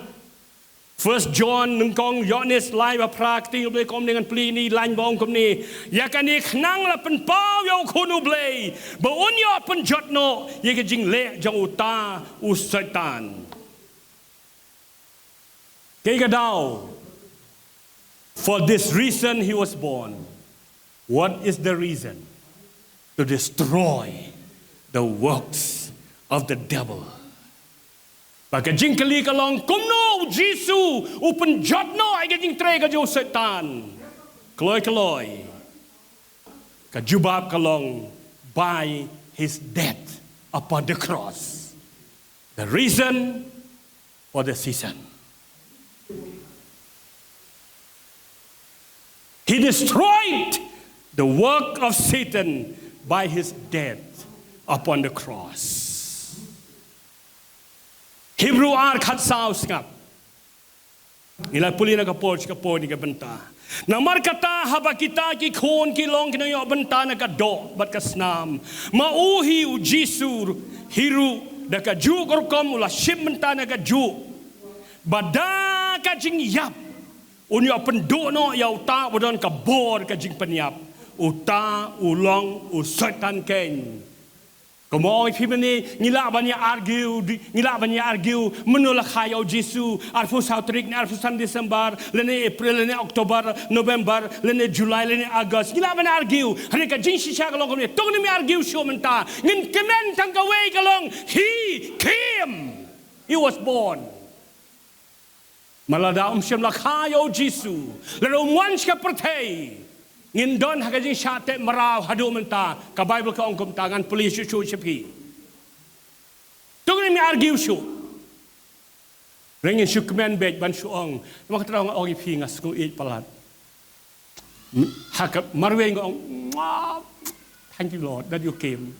1 John nungkong Yohanes lai ba prakti ublay kom dengan pli ni lain bong kom ni yakani khnang la pen pau yo khunu blay ba unyo pen jotno ye ke jing le jang uta u satan. Kay kadaw. For this reason he was born. What is the reason? To destroy the works of the devil. Baka jingkali kalong kumno Jisu upen jotno ay jing tre ka jo setan. Kloy. Ka jubab kalong by his death upon the cross. The reason for the season. He destroyed the work of Satan by his death upon the cross. Hebrew ar khat sao skap. Ila puli na kapor ni ka benta. Nang markata haba kita ki khon ki long kinayo benta na ka do bat ka snam. Mauhi u Jisu hiru da ka ju korkom ula shim benta na ka ju. Bada ka jing yap. Unyo penduk no ya uta bodon ka bor ka jing penyap. Uta ulong usatan ken. Kemoy pimani ngila banya argue menolak hayau Jisu arfu sautrik ni arfu san Desember lene April lene Oktober November lene Julai lene August ngila banya argue hari ka jing shisha kalong kami tong ni argue show menta ngin kemen tang ka way kalong he came, he was born. Malada syam lakhayo Jisu lalu once ka pertay ngin don hakajing syate marau hadu menta ka Bible ka ongkom tangan polis shu sepi tong ni argue shu rengin shukmen bej ban suong mak terang ong ipi ngas ku it palat hakap marwe ngong thank you Lord that you came,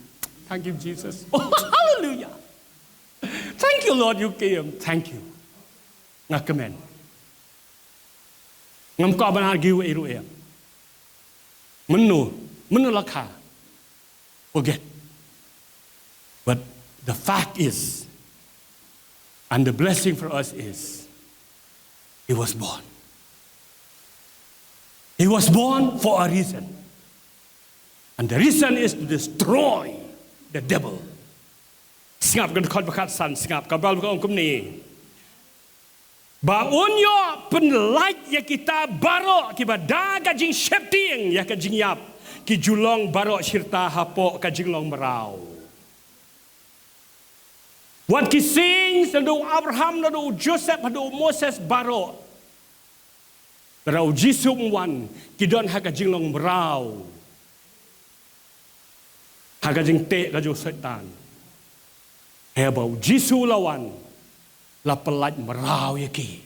thank you Jesus, oh hallelujah, thank you Lord you came, thank you ngakamen ngam ko ban argue iru ya menu lakha forget but the fact is and the blessing for us is he was born for a reason and the reason is to destroy the devil singap kan khot bakat san singap kabal ko kum ni ba unyo penlait ya kita baro ki bada ka jing shepting ya ka jing yap ki julong baro sirta hapo ka jing long merau what ki sing do Abraham do Joseph do Moses baro rau jisum wan ki don ha ka jing long merau ha ka jing te ka jo setan hebau jisu lawan la pelat merau yaki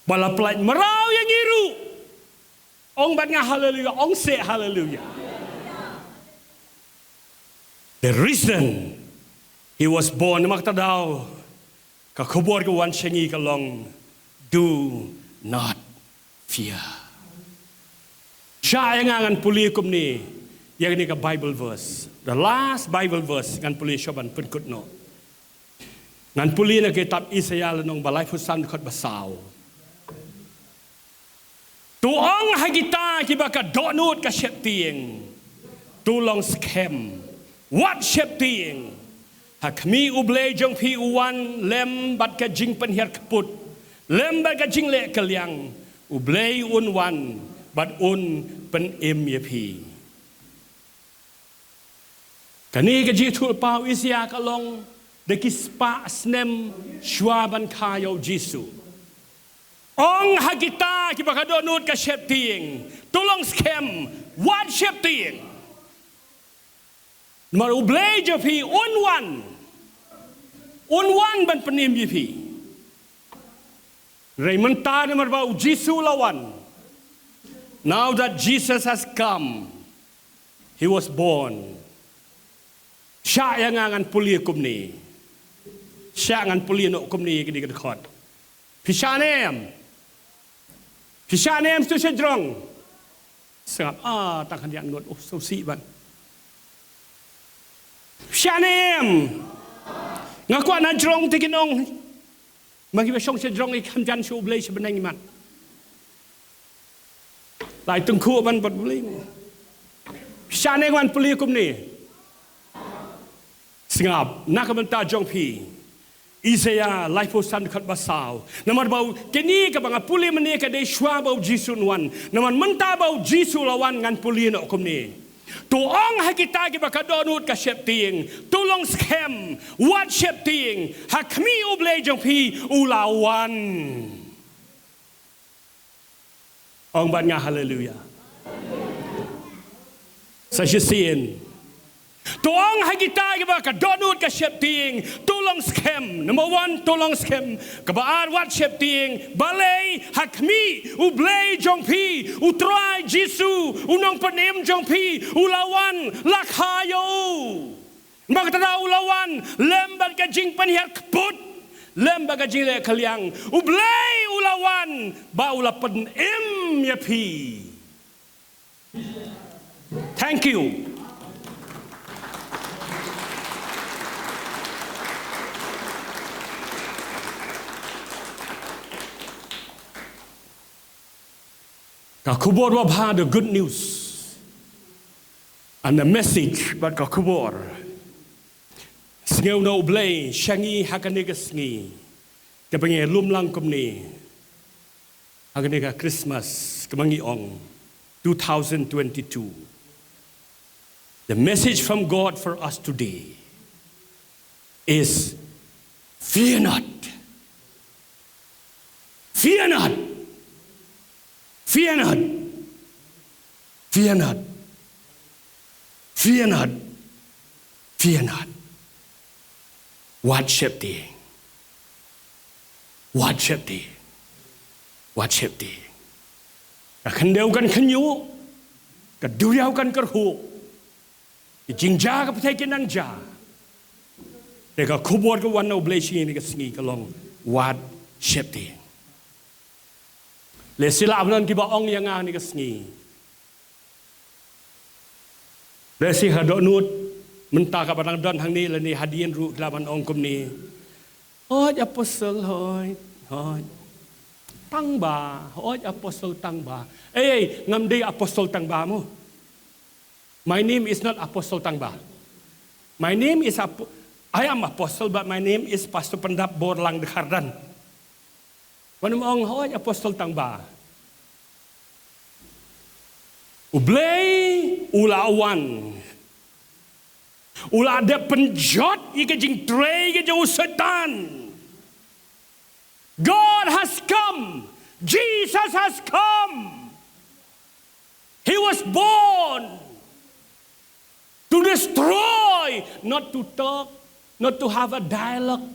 bala pelat merau yang iru ong bat nga hallelujah ong say hallelujah the reason he was born maktadaw ka khobor ka wan shengi ka long do not fear sha yang ngan puli kum ni yang ni ka bible verse the last bible verse ngan puli shoban pun kutno ngan puli na kitab Isaiah lanong balai pusan khot basaw tuong hagita ki baka donut ka shepting tulong scam what shepting hakmi ublay jong pi uwan lem bat ka jing penhiar kaput lem bat ka jing le kaliang ublay unwan bat un pen im ye pi kani ka ji thul pau Isaiah ka long de kispa snem shwaban kayo Jisu ong hagita ki baka donut ka shepting tulong scam what shepting mar ublay jo pi unwan ban penim yi pi Raymond ta mar ba Jisu lawan now that Jesus has come he was born sya yang ngan puli kum ni sya ngan puli no kum ni ki di khot pishanem tu sedrong sangap tak kan yang not so si ban pishanem ngaku na drong tikinong magi besong sedrong ik ham jan shu blai sebenang iman lai tengku ban bat blai pishanem wan puli kum ni singap nak benta jong pi Isaiah life san khat basaw namar bau kini ka banga puli mani ka dei shwa bau Jisu wan namar menta bau Jisu lawan ngan puli no komni tu ong hakita ki baka donut ka shepting tulong scam what shepting hakmi ublay jong pi ulawan ong ban nga hallelujah sa sin tuong hagita ki baka donut ka shepting tulong scam number 1 tulong scam kabaan what shepting balay hakmi ublay jong pi utrai Jisu unong panim jong pi ulawan lakhayo magtara ulawan lemban ka jing panhiar kaput lemban ka jing le kaliang ublay ulawan ba ulapan im ya pi thank you Kakubor wabha the good news and the message but kakubor sngeu no blay shangi hakaniga sngi kabangi lumlang komni hakaniga Christmas kabangi ong 2022 the message from God for us today is fear not fear not fear not fear not fear not fear not what shepting what shepting what shepting kan deu kan khnyu ka duriau kan kerhu jingja ka pathai kinang ja te ka khubor ka wan no blessing ni ka sngi ka long what shepting Le sila abnan ki ba ong yang ni kasngi. Le si hadok nut mentah ka padang don hang ni le ni hadien ru kelaban ong kum ni. Hoi apostol hoi. Tang ba, hoi apostol tang ba. Ngam di apostol tang ba mo. My name is not Apostle Tang Ba. My name is I am apostle, but my name is Pastor Pendap Borlang de Kardan. Wanneer ong hoi Apostle Tang Ba. Ublei ula wan. Ula ada penjot ike jing trei ke jauh setan. God has come. Jesus has come. He was born to destroy, not to talk, not to have a dialogue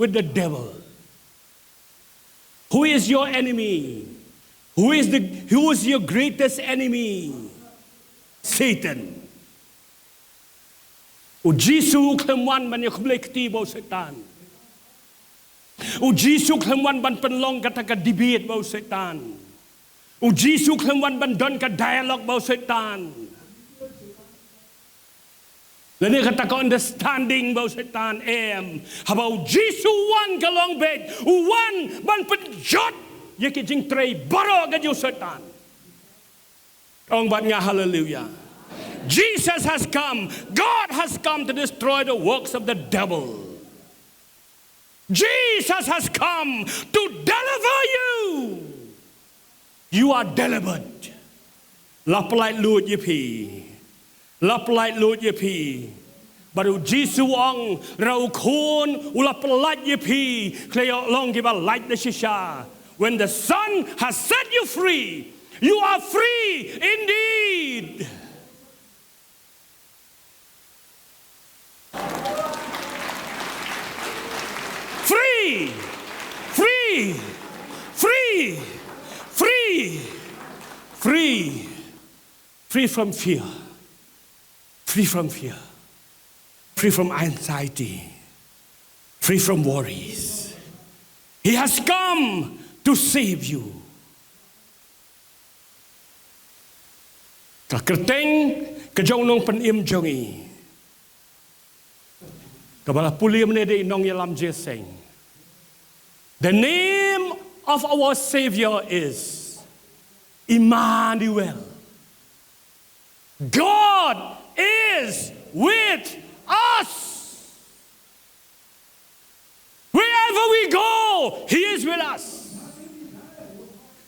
with the devil. Who is your enemy? Who is your greatest enemy? Satan. O Jisu klemwan ban yakublay ktibaw Satan. O Jisu klemwan ban penlong kata ka debate baw Satan. O Jisu klemwan ban don ka dialogue baw Satan. Lani kata ka understanding baw Satan habaw Jisu wan ka long bed. Wan ban penjot yaki jing tray baro ka jiw Satan. Ong bat nga hallelujah. Jesus has come. God has come to destroy the works of the devil. Jesus has come to deliver you. You are delivered. Laplai lut ye pi. Laplai lut ye pi. Baru Jisu ong rau kun ulaplai ye pi. Kleo long give a light the shisha. When the Son has set you free, you are free indeed. Free, free, free, free, free, free from fear, free from fear, free from anxiety, free from worries. He has come to save you. Kakerteng kejong nong penim jongi. Kabala pulim ne de nong yalam jeseng. The name of our Savior is Emmanuel. God is with us. Wherever we go, He is with us.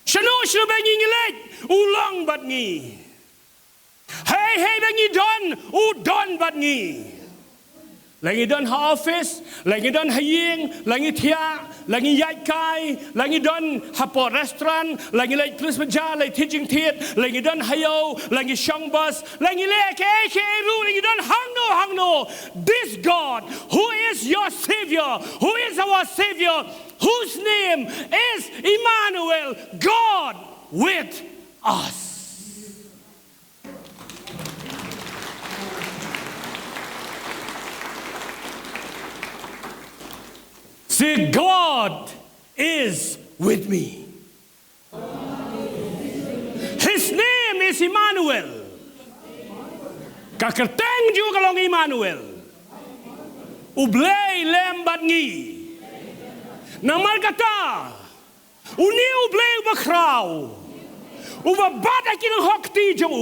Shano shano bengi ngilet ulang bat ngi. Hey bengi don don bat ngi. Lagi don ha office, lagi don ha ying, lagi tia, lagi yai kai, lagi don ha po restaurant, lagi lay plus baja, lay teaching tiet, lagi don hayo, lagi shong bus, lagi lay ke ru, lagi don hang no. This God, who is your Savior, who is our Savior, whose name is Emmanuel, God with us. Say, God is with me. His name is Emmanuel. Kakerteng juga kalong Emmanuel. Ublay lembat ngi. Namal kata. Uni ublay bakraw. Ubabada kinang hokti jo.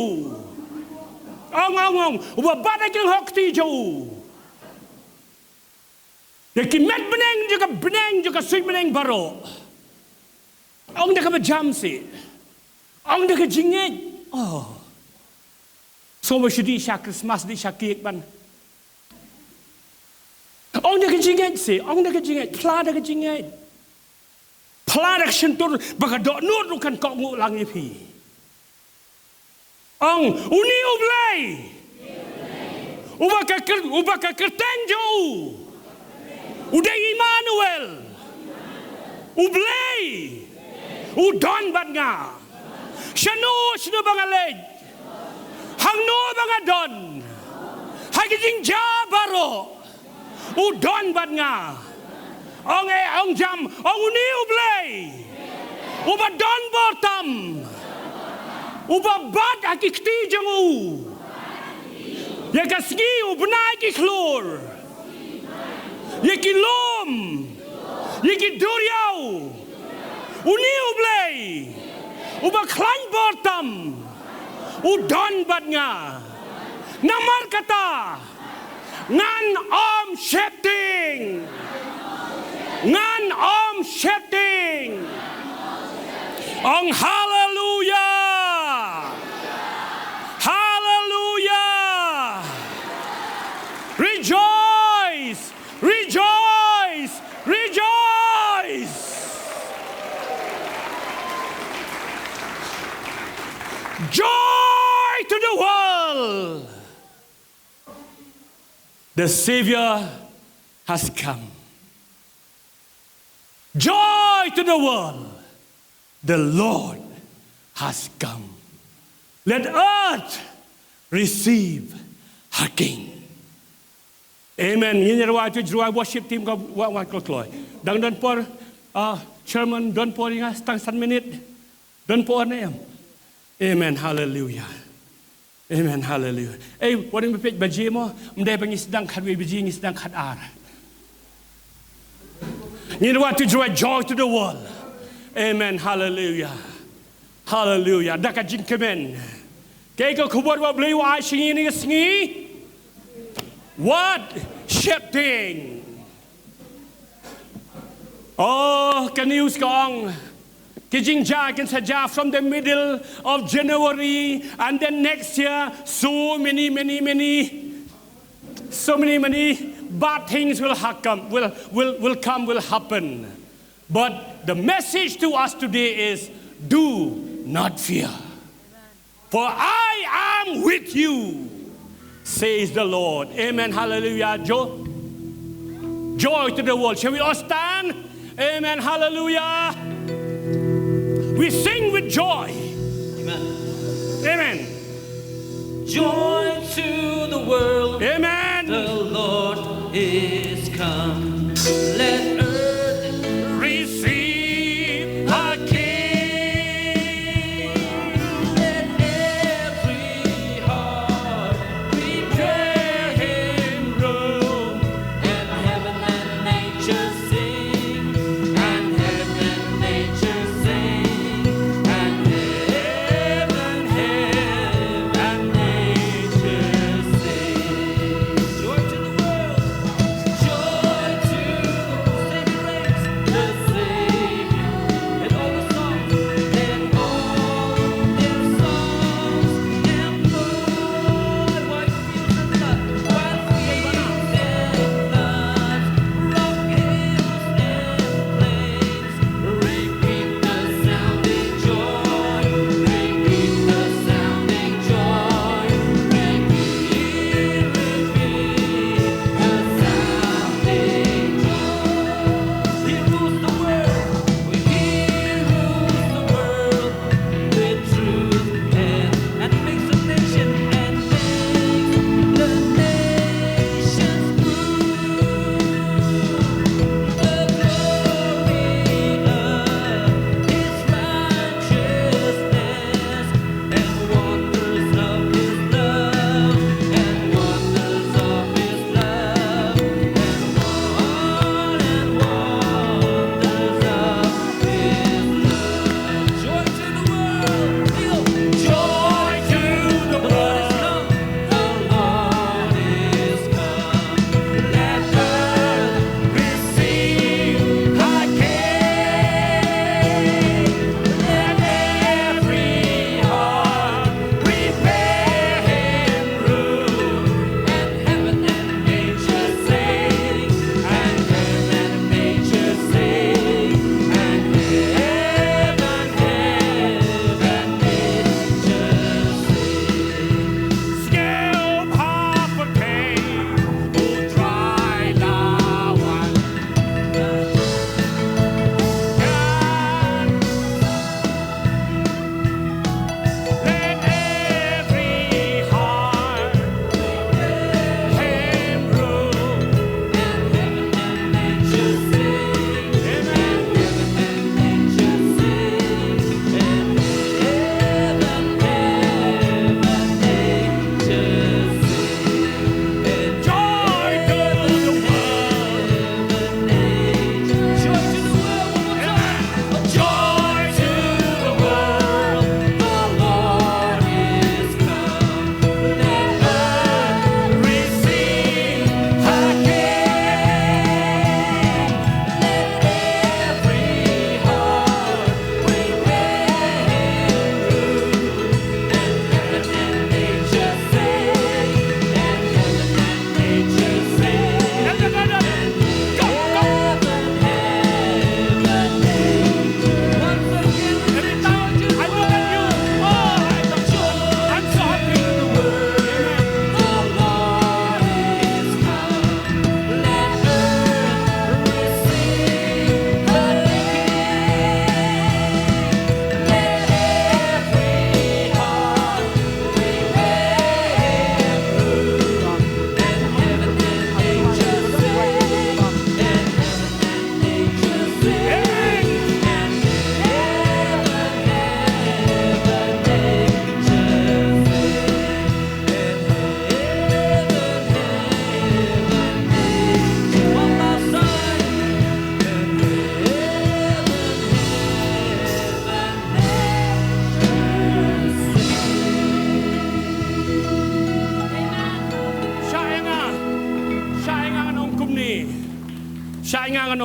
Ong. Ubabada kinang hokti jo. Yaki met beneng juga sui beneng baro. Ong dah kebajam si. Ong dah kejingit. Oh. So bersyukur syak Christmas di syakik ban. Ong dah kejingit si. Ong dah kejingit. Pla dah kejingit. Pla dah sentur baka dok nur rukan kok ngulang ipi. Ong uni ublay. Ubaka kerteng jauh. Udah Emmanuel. Ublay. Udon bat nga. Shano bangalej. Hangno bangadon. Hagijing jabaro. Udon bat nga. Ong jam. Ong uni ublay. Uba don bortam. Uba bad akikti jangu. Yakasgi ubnai ki klor. Yaki lom. Yaki duriau. Uni ublay. Uba klan bortam. Udon badnya. Namar kata. Ngan om shifting. Ngan om shifting. Ong hallelujah. Hallelujah. Rejoice. Rejoice. Rejoice. Joy to the world. The Savior has come. Joy to the world. The Lord has come. Let earth receive her King. Amen. Ini adalah tujuan worship team kau buat keloi. Dan por chairman dan por ingat setang 1 minit. Dan por ni. Amen. Hallelujah. Amen. Hallelujah. Orang berpikir baju mo, mendai pengis sedang kat baju ni sedang kat ar. Ini adalah tujuan joy to the world. Amen. Hallelujah. Hallelujah. Dah kat jingkemen. Kau kubuat buat beli wah singi ni singi. What shifting? Oh, can you skong? Kijingja can saja from the middle of January and then next year so many bad things will happen. But the message to us today is do not fear. For I am with you, says the Lord. Amen. Hallelujah. Joy to the world. Shall we all stand? Amen. Hallelujah. We sing with joy. Amen. Amen. Joy to the world. Amen. The Lord is come. Let earth receive her King. Let every heart prepare Him room. And heaven and nature sing. And heaven and nature sing. And heaven and nature sing.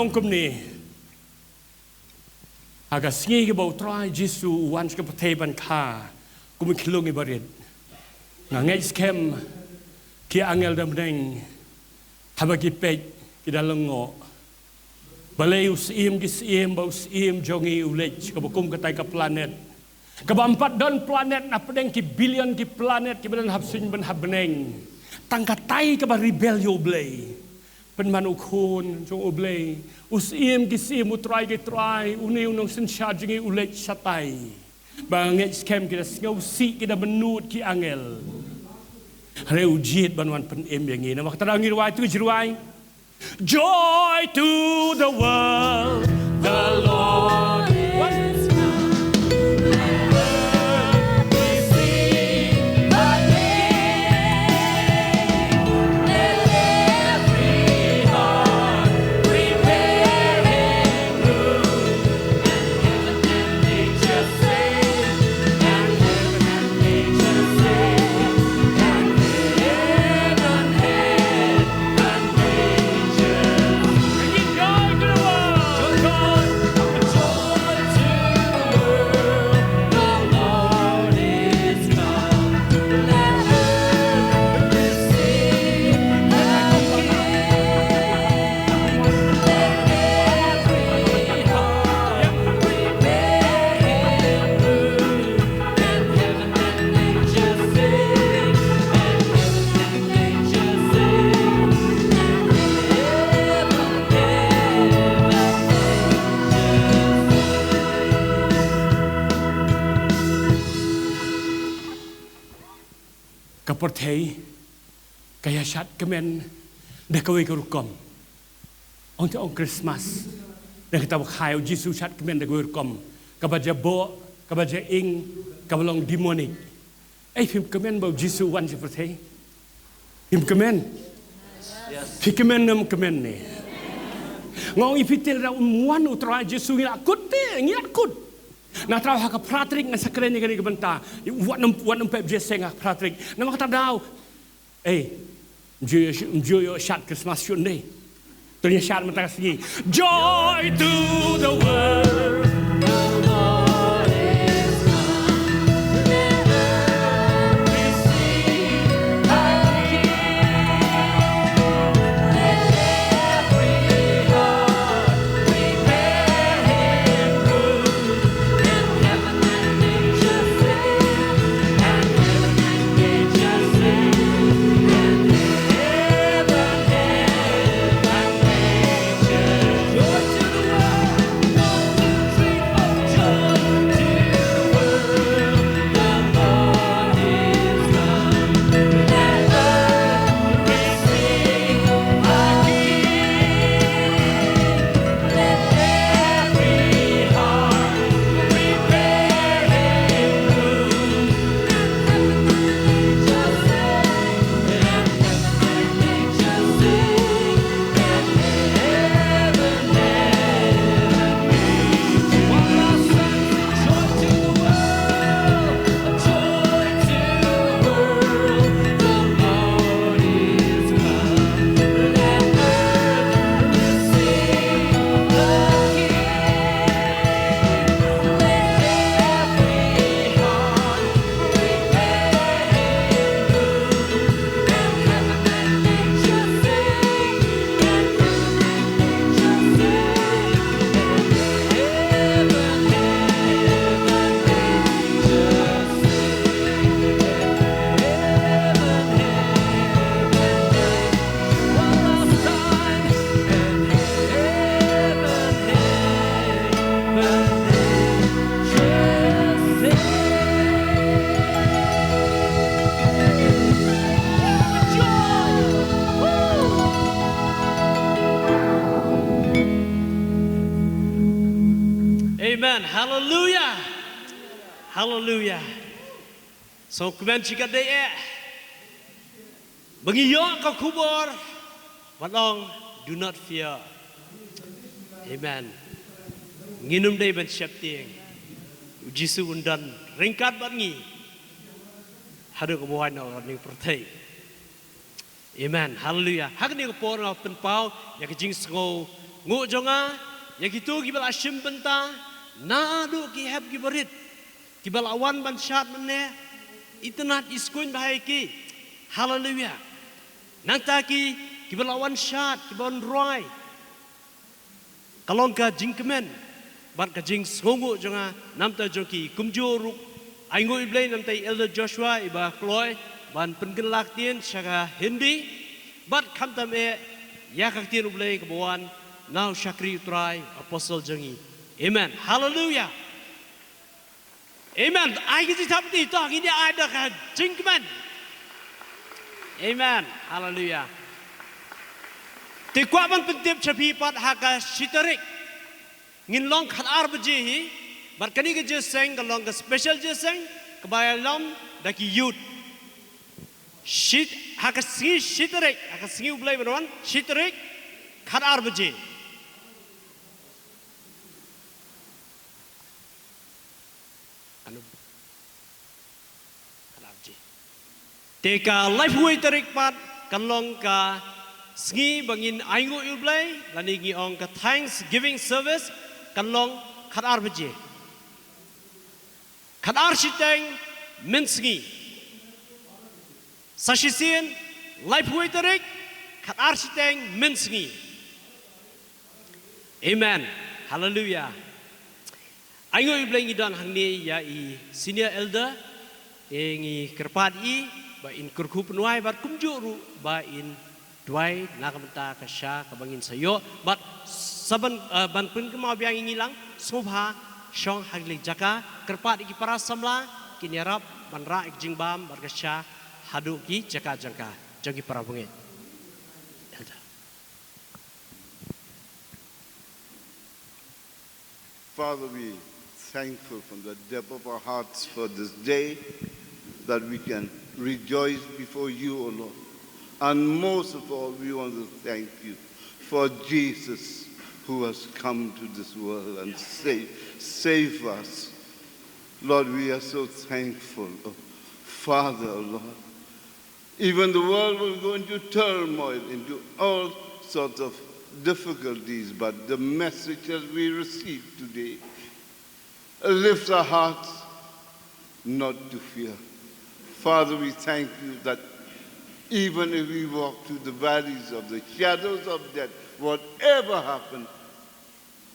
องคุมนี้หากสิ่งที่บ่าวตรายยิสุวันสกับประเทศบันคากุมขลุ่งอิบริดงาเงยสเข้มที่อังเอลดำเนินทำกิเป็ดกิดาลงอบ่เลยอุสอิมกิสอิมบ่อุสอิมจงอีอุเลชกับกุมกระต่ายกับพลาเน็ตกับempat don planet na pedeng ki billion ki planet ki bedan hapsin ben habneng tangkatai ka ba rebelio blay pen manu khun jong oblay usim ki sim utrai ki trai uniu nong sin charging ulech satai banget scam ki ngau si ki da benut ki angel reu jit banwan pen em yang ni na wakta da ngirwai tu jirwai joy to the world the Lord is Kaportei kaya syat kemen dah kawai kerukom. Untuk Christmas dan kita berkhayal Yesus syat kemen dah kawai kerukom. Kabaja bo, kabaja ing, kabalong demonik. Film kemen bau Yesus wan seperti. Film kemen. Film kemen nam kemen ni. Ngong ipitil dah umuan utara Yesus ngilakut ni, ngilakut. Na traw haka pratrik na sakren ni gani benta wat nam pep jeseng hak pratrik na makata daw mjuyo shat Christmas shun ni to ni shat mata kasi joy to the world the Lord is come let earth receive our King let every heart prepare him room Amen. Hallelujah. Hallelujah. So kemen jika dia bangiyok kau kubur, walong do not fear. Amen. Nginum day ben syapting. Jisu undan ringkat bangi. Hadu kebuhan orang ni pertai. Amen. Hallelujah. Hak ni kepor ngau penpau yang kejing sengo ngộ jonga ya gitu ki bala shim benta na adu ki heb ki barit ki bala wan ban shat mane itnat iskuin bahai ki hallelujah nang ta ki bala wan shat ki bon roi kalong ka jingkemen ban ka jing songo jonga nam ta joki kumjoruk ai ngoi blai nam tai elder Joshua iba kloy ban pengen laktien syaga hindi bat kam tam e ya kak tien blai kebuan now syakri utrai apostle jengi amen hallelujah amen ai ki thap ti to ki ni ai da ka jingkemen amen hallelujah ti kwa ban pentip chapi pat haka shitarik ngin long khat arbaji hi bar kani ke jeseng ka long ka special jeseng ka bayalam da ki youth shit haka singi shitarik haka singi ublai beron shitarik khat arbaji anu khat arbaji te ka life way tarik pat kan long ka Sngi bangin aingo ublay lani ngi ong ka Thanksgiving service kanlong khatar baje khatar siteng mensngi sashisin life waiterik khatar siteng mensngi amen hallelujah aingo ublay ngi don hangni ya I senior elder ngi kerpat I ba in kurku penuai bar kumjuru ba in Dway nakamta kasya kabangin sayo but saban ban pun kemau biang ngilang sobha syong haglik jaka kerpat iki para samla kinyarap banra ik jingbam barkasya hadu ki jaka jangka jogi para bungit Father, we thankful from the depth of our hearts for this day that we can rejoice before you, O Lord. And most of all, we want to thank you for Jesus who has come to this world and save us. Lord, we are so thankful. Oh, Father, oh Lord, even the world will go into turmoil, into all sorts of difficulties, but the message that we receive today lifts our hearts not to fear. Father, we thank you that even if we walk through the valleys of the shadows of death, whatever happens,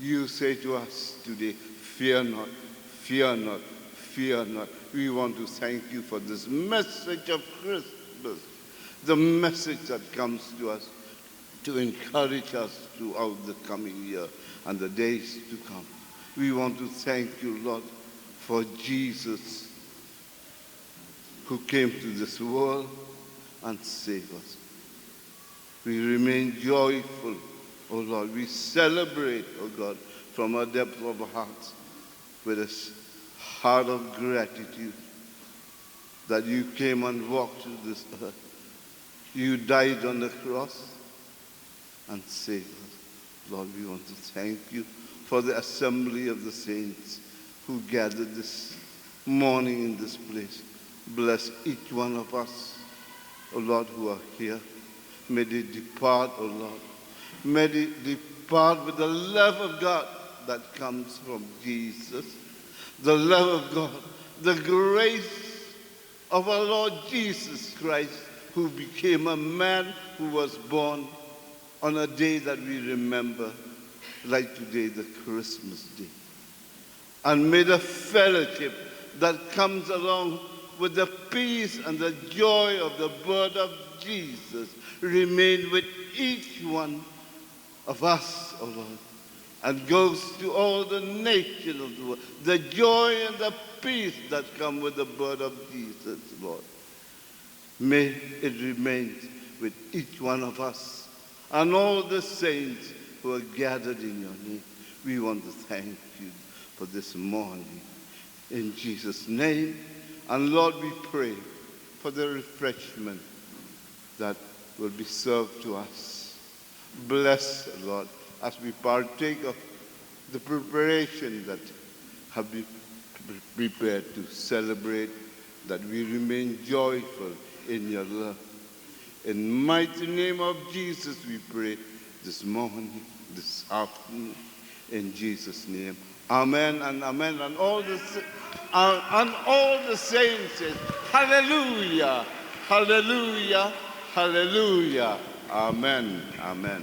you say to us today, fear not, fear not, fear not. We want to thank you for this message of Christmas, the message that comes to us to encourage us throughout the coming year and the days to come. We want to thank you, Lord, for Jesus who came to this world and save us. We remain joyful, O Lord. We celebrate, O God, from our depth of our hearts with a heart of gratitude that you came and walked through this earth. You died on the cross and saved us. Lord, we want to thank you for the assembly of the saints who gathered this morning in this place. Bless each one of us, O Lord, who are here. May they depart, O Lord. May they depart with the love of God that comes from Jesus. The love of God, the grace of our Lord Jesus Christ, who became a man who was born on a day that we remember, like today, the Christmas day. And may the fellowship that comes along with the peace and the joy of the birth of Jesus remain with each one of us, O Lord, and goes to all the nations of the world. The joy and the peace that come with the birth of Jesus, Lord. May it remain with each one of us and all the saints who are gathered in your name. We want to thank you for this morning. In Jesus' name. And Lord, we pray for the refreshment that will be served to us. Bless, Lord, as we partake of the preparation that have been prepared to celebrate, that we remain joyful in your love. In mighty name of Jesus we pray this morning. this afternoon. In Jesus' name. Amen and amen. And all the saints said, hallelujah, hallelujah, hallelujah. Amen, amen.